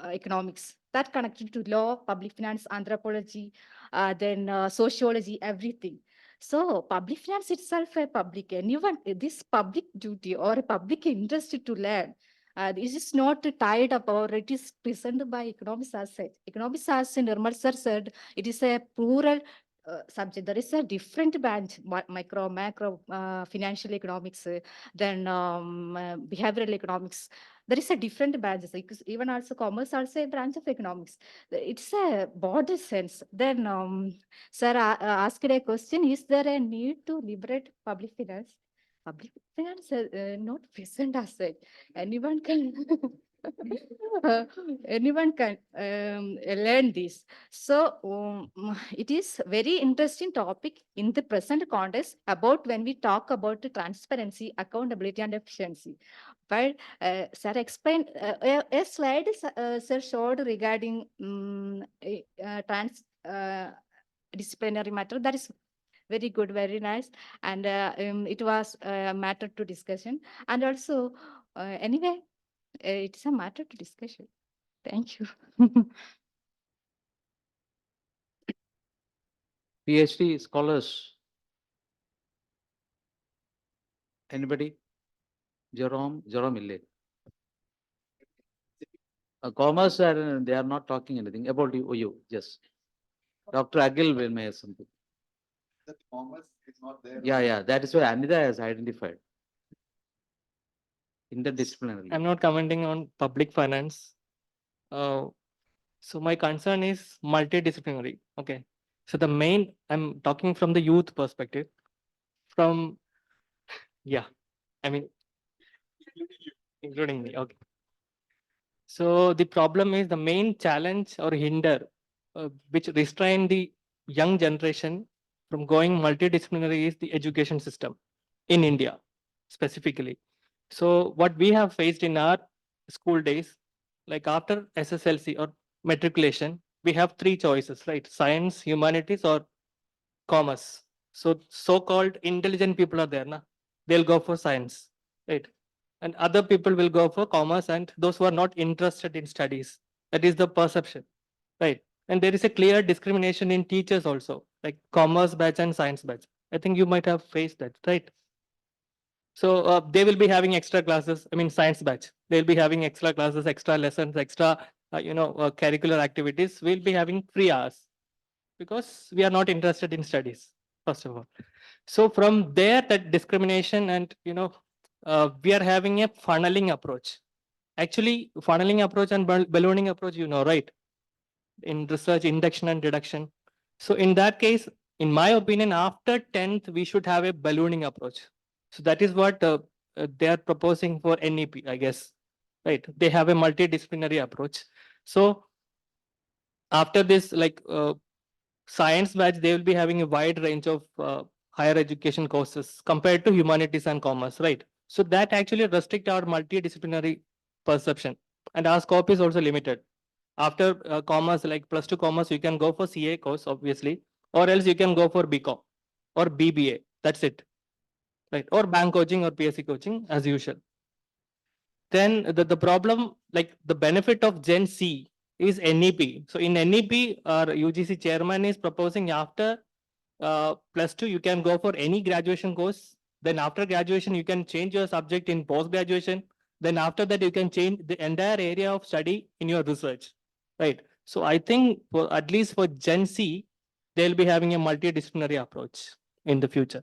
economics, that connected to law, public finance, anthropology, then sociology, everything. So public finance itself a public, anyone, this public duty or a public interest to learn, this is not tied up or it is presented by economics as such. Economics as Nirmal sir said, it is a plural subject. There is a different branch, micro, macro, financial economics, then behavioral economics. There is a different branches, because even also commerce also a branch of economics. It's a broader sense. Then, sir asked a question, is there a need to liberate public finance? Public finance not present as such. Anyone can anyone can learn this. So it is very interesting topic in the present context about when we talk about the transparency, accountability, and efficiency. But sir explained a slide sir showed regarding trans disciplinary matter. That is very good, very nice, and it was a matter to discussion. And also, anyway, it's a matter to discussion. Thank you. PhD scholars. Anybody? Jerome Ille. Commerce, they are not talking anything about you. Yes. Dr. Agil will may have something. That commerce is not there. Yeah. That is what Anita has identified. Interdisciplinary. I'm not commenting on public finance. So my concern is multidisciplinary. Okay. So the main, I'm talking from the youth perspective. From, yeah, I mean, including me. Okay. So the problem is the main challenge or hinder which restrain the young generation from going multidisciplinary is the education system in India specifically. So what we have faced in our school days, like after SSLC or matriculation, we have three choices, right? Science, humanities, or commerce. So so-called intelligent people are there, na? They'll go for science, right? And other people will go for commerce, and those who are not interested in studies. That is the perception, right? And there is a clear discrimination in teachers also, like commerce batch and science batch. I think you might have faced that, right? So they will be having extra classes. I mean, science batch. They'll be having extra classes, extra lessons, extra, curricular activities. We'll be having 3 hours because we are not interested in studies, first of all. So from there, that discrimination and, we are having a funneling approach. Actually, funneling approach and ballooning approach, right? in research induction and deduction. So in that case, in my opinion, after 10th, we should have a ballooning approach. So that is what they are proposing for NEP, I guess. Right? They have a multidisciplinary approach. So after this, like science batch, they will be having a wide range of higher education courses compared to humanities and commerce, right? So that actually restrict our multidisciplinary perception, and our scope is also limited. After commerce, like +2 commerce, you can go for CA course, obviously, or else you can go for BCom or BBA. That's it, right? Or bank coaching or PSC coaching as usual. Then the problem, like the benefit of Gen C is NEP. So in NEP, our UGC chairman is proposing after +2, you can go for any graduation course. Then after graduation, you can change your subject in post-graduation. Then after that, you can change the entire area of study in your research, right? So I think for at least for Gen C, they'll be having a multidisciplinary approach in the future.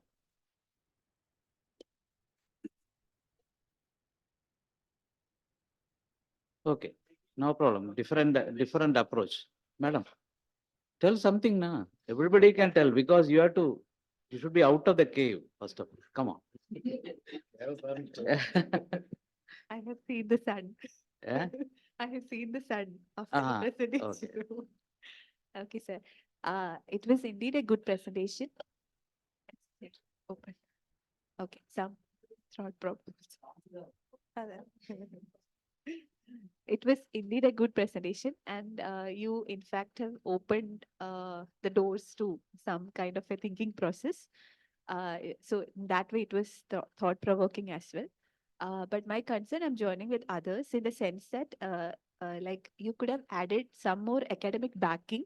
Okay, no problem. Different approach. Madam, tell something now. Everybody can tell because you should be out of the cave, first of all. Come on. I have seen the sun. Yeah? I have seen the sun after Ah, the presentation. Okay, sir. It was indeed a good presentation. Yes, open. Okay, some throat problems. It was indeed a good presentation, and you, in fact, have opened the doors to some kind of a thinking process. So in that way, it was thought-provoking as well. But my concern, I'm joining with others in the sense that, like, you could have added some more academic backing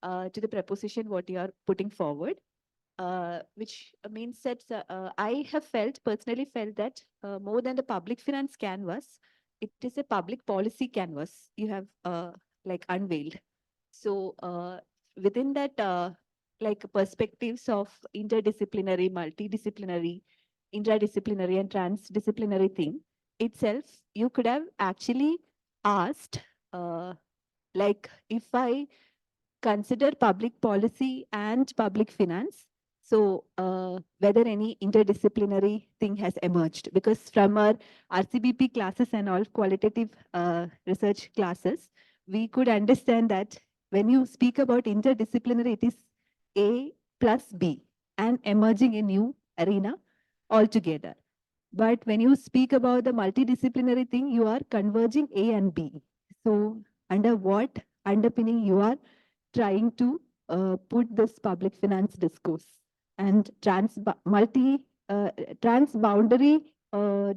to the proposition what you are putting forward, which means that I have personally felt that more than the public finance canvas, it is a public policy canvas you have like unveiled. So within that, like perspectives of interdisciplinary, multidisciplinary, interdisciplinary and transdisciplinary thing itself, you could have actually asked, like, if I consider public policy and public finance, so whether any interdisciplinary thing has emerged, because from our RCBP classes and all qualitative research classes, we could understand that when you speak about interdisciplinary, it is A plus B and emerging a new arena altogether. But when you speak about the multidisciplinary thing, you are converging A and B. So under what underpinning you are trying to put this public finance discourse and transboundary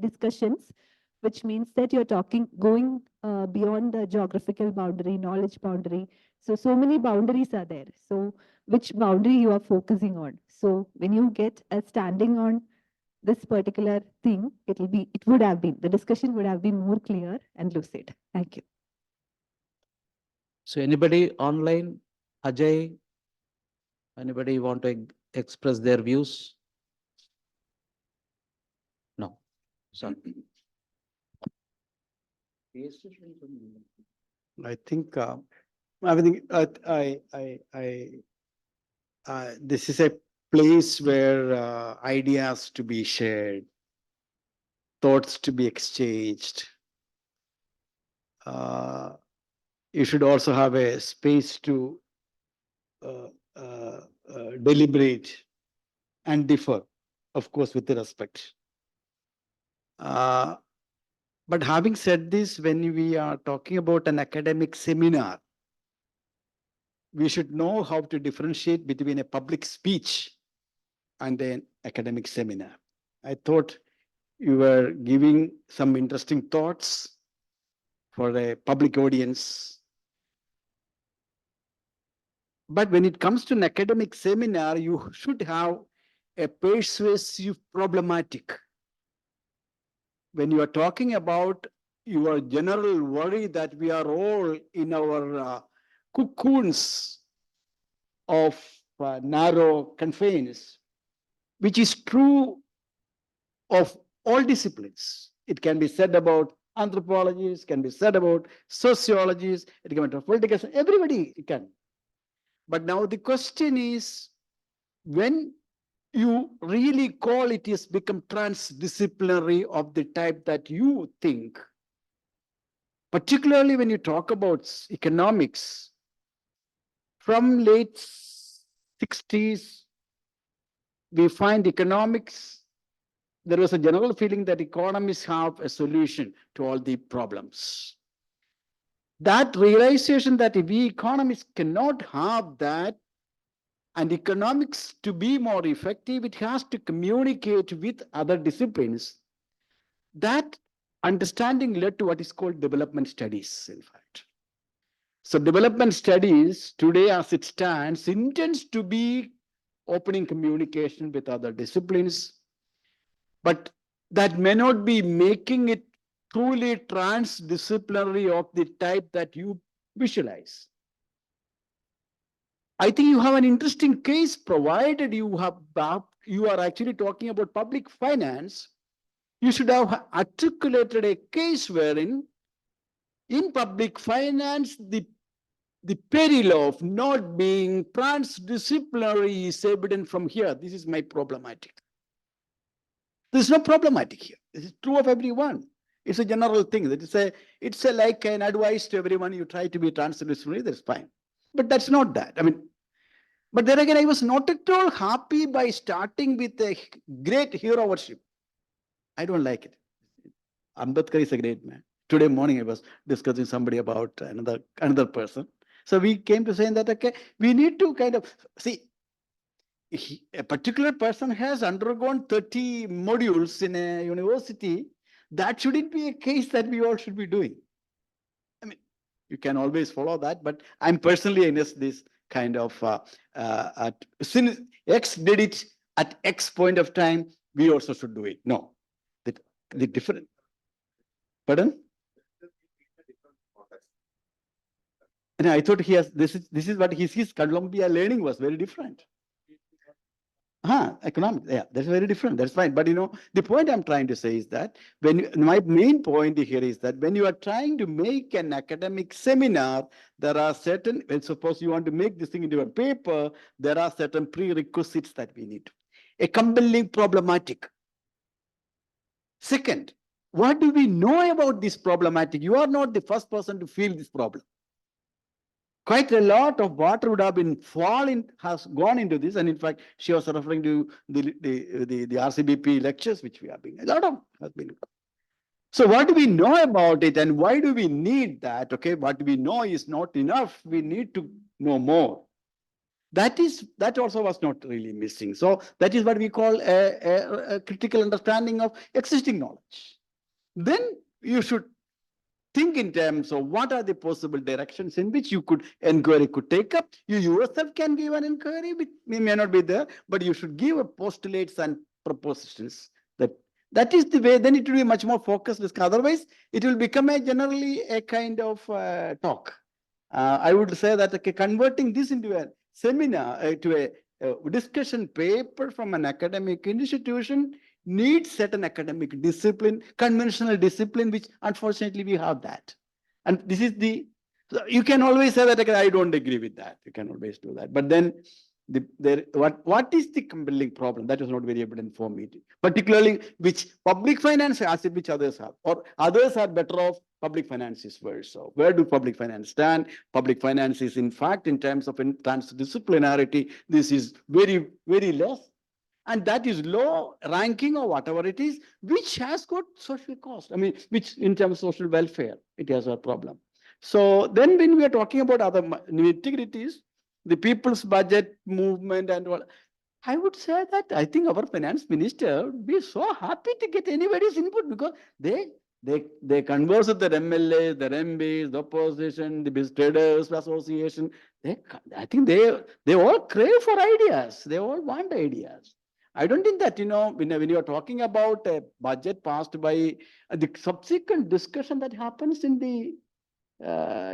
discussions, which means that you're going beyond the geographical boundary, knowledge boundary. So many boundaries are there. So which boundary you are focusing on? So when you get a standing on this particular thing, the discussion would have been more clear and lucid. Thank you. So anybody online, Ajay, anybody want to express their views? No. Sorry. I think this is a place where ideas to be shared, thoughts to be exchanged. You should also have a space to deliberate and differ, of course, with the respect. But having said this, when we are talking about an academic seminar, we should know how to differentiate between a public speech and an academic seminar. I thought you were giving some interesting thoughts for a public audience. But when it comes to an academic seminar, you should have a persuasive problematic. When you are talking about your general worry that we are all in our cocoons of narrow confines, which is true of all disciplines. It can be said about anthropologists, can be said about sociologists, it can be about political science, everybody can. But now the question is, when you really call it is become transdisciplinary of the type that you think, particularly when you talk about economics, from late 60s, we find economics, there was a general feeling that economists have a solution to all the problems. That realization that we economists cannot have that, and economics to be more effective, it has to communicate with other disciplines. That understanding led to what is called development studies, in fact. So development studies today as it stands intends to be opening communication with other disciplines, but that may not be making it truly transdisciplinary of the type that you visualize. I think you have an interesting case, provided you are actually talking about public finance. You should have articulated a case wherein in public finance, the peril of not being transdisciplinary is evident from here. This is my problematic. There's no problematic here. This is true of everyone. It's a general thing. That it's like an advice to everyone. You try to be transdisciplinary, that's fine. But that's not that. I mean, but then again, I was not at all happy by starting with a great hero worship. I don't like it. Ambedkar is a great man. Today morning, I was discussing somebody about another person. So we came to saying that, okay, we need to kind of see, a particular person has undergone 30 modules in a university. That shouldn't be a case that we all should be doing. I mean, you can always follow that, but I'm personally against this kind of, since X did it at X point of time, we also should do it. No, the different, pardon? And I thought he has, this is what his Columbia learning was very different. Economics, yeah, that's very different. That's fine. But the point I'm trying to say is that my main point here is that when you are trying to make an academic seminar, there are certain, when suppose you want to make this thing into a paper, there are certain prerequisites that we need. A compelling problematic. Second, what do we know about this problematic? You are not the first person to feel this problem. Quite a lot of water would have been has gone into this. And in fact, she was referring to the RCBP lectures, which we have been, a lot of has been. So what do we know about it and why do we need that? Okay, what we know is not enough. We need to know more. That also was not really missing. So that is what we call a critical understanding of existing knowledge. Then you should think in terms of what are the possible directions in which inquiry could take up. You yourself can give an inquiry, which may not be there, but you should give postulates and propositions. That is the way, then it will be much more focused. Otherwise, it will become generally a kind of talk. I would say that converting this into a seminar, to a discussion paper from an academic institution needs certain academic discipline, conventional discipline, which unfortunately we have that. And this is you can always say that, okay, I don't agree with that. You can always do that. But then what is the compelling problem? That was not very evident for me, particularly which public finance has it, which others have, or others are better off, public finance is worse. So where do public finance stand? Public finance is, in fact, in terms of transdisciplinarity, this is very, very less. And that is low ranking or whatever it is, which has got social cost. I mean, which in terms of social welfare, it has a problem. So then when we are talking about other integrities, the people's budget movement and all, I would say that I think our finance minister would be so happy to get anybody's input, because they converse with their MLAs, their MPs, the opposition, the business traders association. I think they all crave for ideas. They all want ideas. I don't think that, when you are talking about a budget passed by the subsequent discussion that happens in the,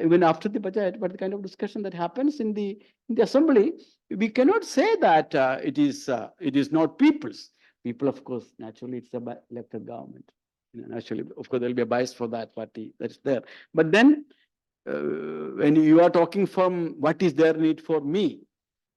even after the budget, but the kind of discussion that happens in the assembly, we cannot say that it is not people's. People, of course, naturally, it's a elected government. Naturally, of course, there'll be a bias for that party that's there. But then, when you are talking from what is their need for me,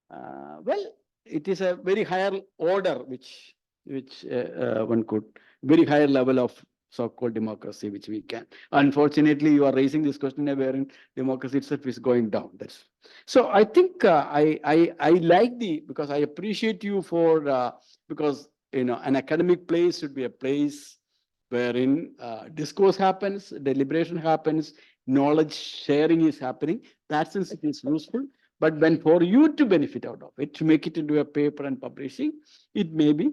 well, it is a very higher order, which one could, very higher level of so-called democracy, which we can. Unfortunately, you are raising this question wherein democracy itself is going down. That's so. I think I like because I appreciate you for because an academic place should be a place wherein discourse happens, deliberation happens, knowledge sharing is happening. That sense it is useful. But when for you to benefit out of it, to make it into a paper and publishing, it may be,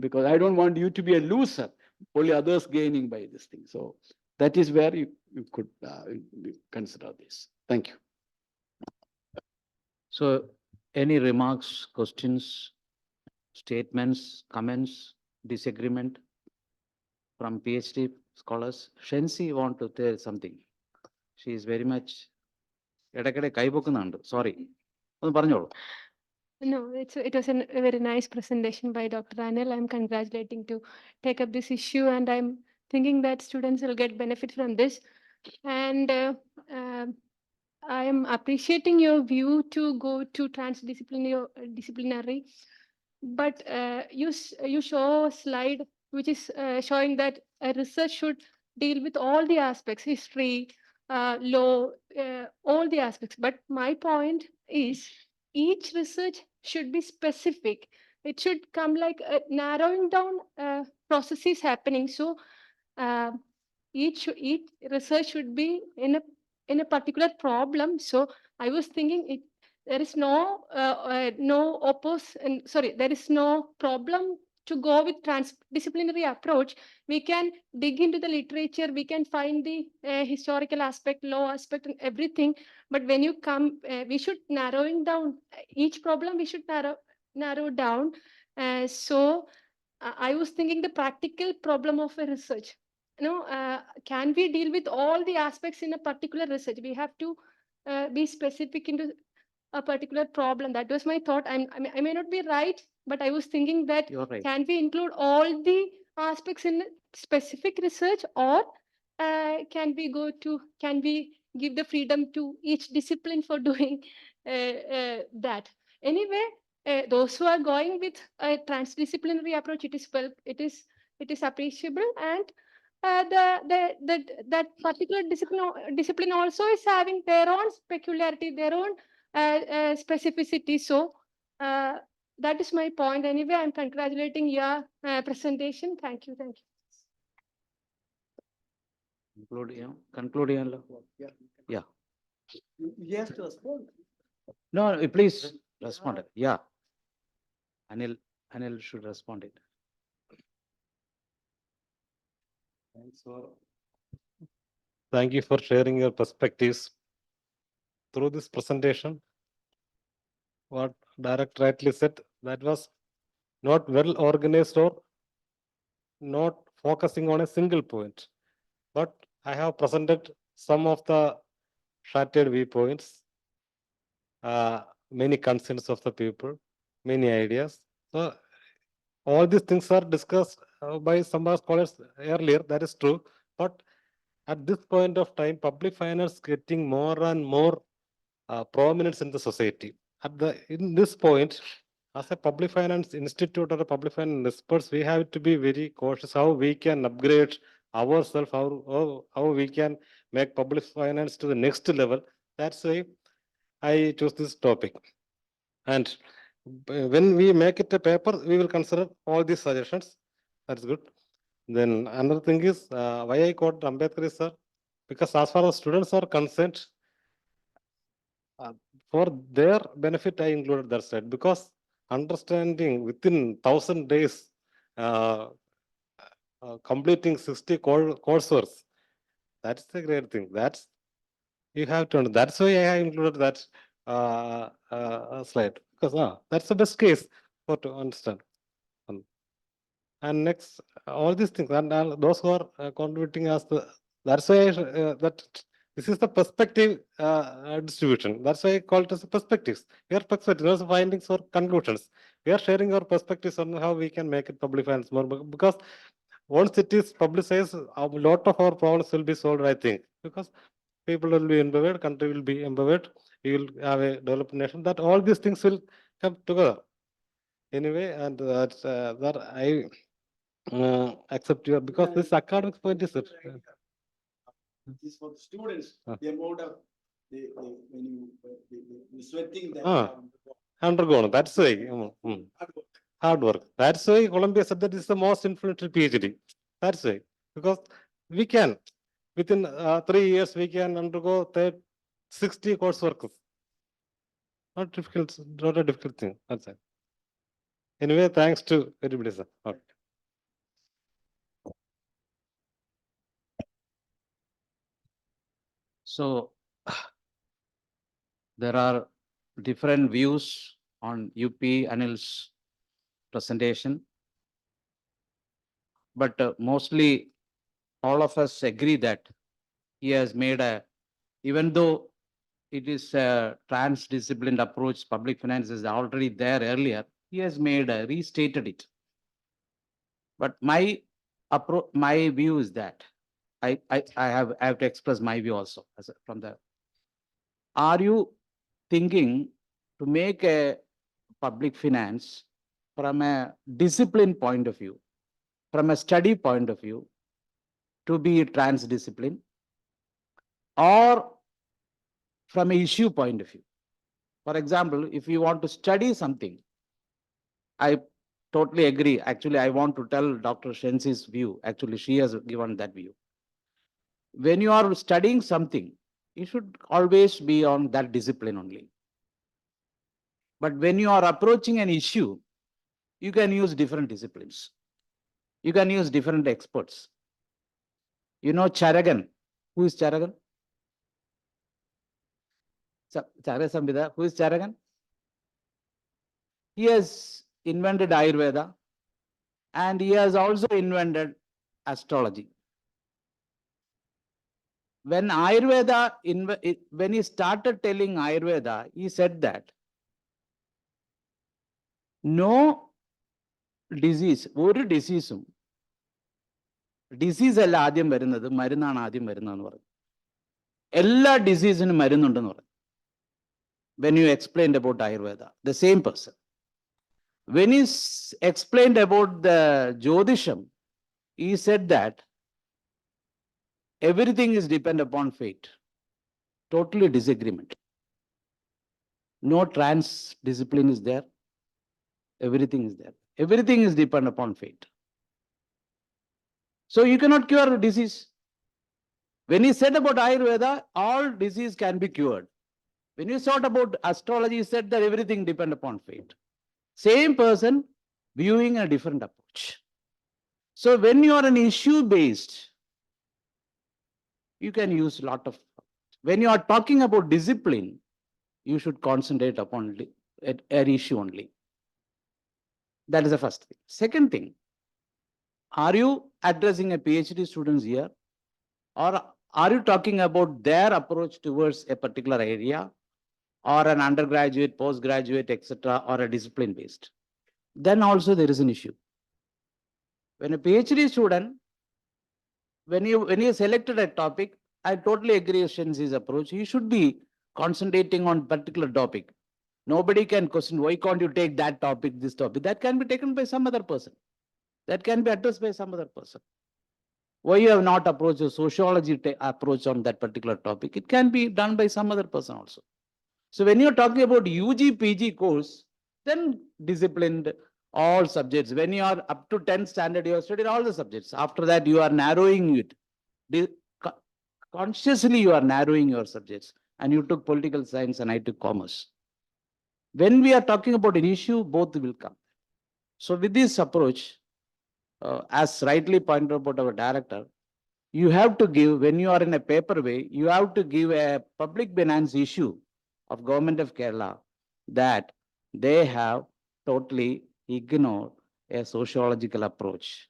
because I don't want you to be a loser, only others gaining by this thing. So that is where you could consider this. Thank you. So any remarks, questions, statements, comments, disagreement from PhD scholars? Shensi want to tell something. She is very much ഇടയ്ക്കിടെ കൈപൊക്കുന്നുണ്ട്. Sorry. ഒന്ന് പറഞ്ഞോളൂ. No, it was a very nice presentation by Dr. Anil. I'm congratulating to take up this issue, and I'm thinking that students will get benefit from this. And I am appreciating your view to go to disciplinary. But you show a slide which is showing that research should deal with all the aspects, history, law, all the aspects. But my point is, each research should be specific. It should come like narrowing down processes happening. So each research should be in a particular problem. So I was thinking there is there is no problem to go with transdisciplinary approach. We can dig into the literature, we can find the historical aspect, law aspect, and everything. But when you come, we should narrowing down each problem. We should narrow down. So I was thinking the practical problem of a research. Can we deal with all the aspects in a particular research? We have to be specific into a particular problem. That was my thought. I may not be right, but I was thinking that You're right. can we include all the aspects in specific research, or can we give the freedom to each discipline for doing that? Anyway, those who are going with a transdisciplinary approach, it is appreciable, and that particular discipline also is having their own peculiarity, their own specificity. So that is my point. Anyway, I'm congratulating your presentation. Thank you. Conclude ചെയ്യാനല്ലോ. Yeah. Yes, to respond. No, please respond. Yeah. Anil should respond it. Thank you for sharing your perspectives. Through this presentation, what Director rightly said, that was not well organized or not focusing on a single point. But I have presented some of the shattered viewpoints, many concerns of the people, many ideas. So all these things are discussed by some scholars earlier, that is true. But at this point of time, public finance getting more and more prominence in the society. In this point, as a public finance institute or a public finance experts, we have to be very cautious how we can upgrade ourselves, how we can make public finance to the next level. That's why I chose this topic. And when we make it a paper, we will consider all these suggestions. That's good. Then another thing is why I quote Ambedkar, sir, because as far as students are concerned, for their benefit, I included that slide, because understanding within 1,000 days, completing 60 coursework, that's a great thing. That's you have to. That's why I included that slide, because that's the best case for to understand. And next, all these things, and those who are contributing as the. That's why that. This is the perspective distribution. That's why I call it as a perspectives. Your perspectives, those findings or conclusions. We are sharing our perspectives on how we can make it public finance more, because once it is publicized, a lot of our problems will be solved, I think, because people will be empowered, country will be empowered, we will have a developed nation, that all these things will come together. Anyway, and that I accept your, because this academic point is it. This for the students, Ah. the amount of, when you, the sweating that. Ah. Undergone, that's why. Hard work. That's why Columbia said that is the most influential PhD. That's why. Because we can, within 3 years, we can undergo 60 coursework. Not difficult, not a difficult thing. That's it. Anyway, thanks to everybody, sir. Okay. So there are different views on UP Anil's presentation. But mostly all of us agree that he has made even though it is a trans-disciplined approach, public finance is already there earlier, he has restated it. But my view is that I have to express my view also from the. Are you thinking to make a public finance from a discipline point of view, from a study point of view, to be trans-discipline, or from an issue point of view? For example, if you want to study something, I totally agree. Actually, I want to tell Dr. Shensi's view. Actually, she has given that view. When you are studying something, you should always be on that discipline only. But when you are approaching an issue, you can use different disciplines. You can use different experts. You know Charagan. Who is Charagan? Charya Samhita. Who is Charagan? He has invented Ayurveda and he has also invented astrology. When Ayurveda, when he started telling Ayurveda, he said that no disease, ഒരു ഡിസീസും disease അല്ല ആദ്യം വരുന്നത്, മരുന്നാണ് ആദ്യം വരുന്നതെന്ന് പറഞ്ഞു. എല്ലാ ഡിസീസിനും മരുന്നുണ്ടെന്ന് പറഞ്ഞു. When you explained about Ayurveda, the same person. When he explained about the Jyotisham, he said that everything is dependent upon fate. Totally disagreement. No trans-discipline is there. Everything is there. Everything is dependent upon fate. So you cannot cure a disease. When he said about Ayurveda, all disease can be cured. When you thought about astrology, he said that everything depends upon fate. Same person viewing a different approach. So when you are an issue-based, you can use a lot of. When you are talking about discipline, you should concentrate upon an issue only. That is the first thing. Second thing, are you addressing a PhD students here, or are you talking about their approach towards a particular area, or an undergraduate, postgraduate, etc., or a discipline based? Then also there is an issue. When a PhD student, when you selected a topic, I totally agree with Shenzi's approach. You should be concentrating on particular topic. Nobody can question, why can't you take that topic, this topic? That can be taken by some other person. That can be addressed by some other person. Why you have not approached a sociology approach on that particular topic? It can be done by some other person also. So when you're talking about UG, PG course, then disciplined all subjects. When you are up to 10th standard, you have studied all the subjects. After that, you are narrowing it. Consciously, you are narrowing your subjects. And you took political science and I took commerce. When we are talking about an issue, both will come. So with this approach, as rightly pointed out about our director, you have to give, when you are in a paper way, you have to give a public finance issue of government of Kerala that they have totally ignored a sociological approach,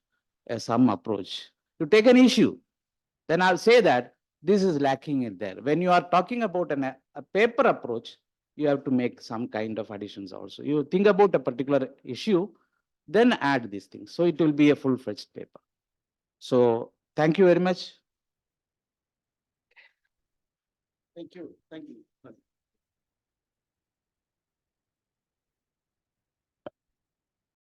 some approach to take an issue. Then I'll say that this is lacking in there. When you are talking about a paper approach, you have to make some kind of additions also. You think about a particular issue, then add these things. So it will be a full-fledged paper. So thank you very much. Thank you. Thank you.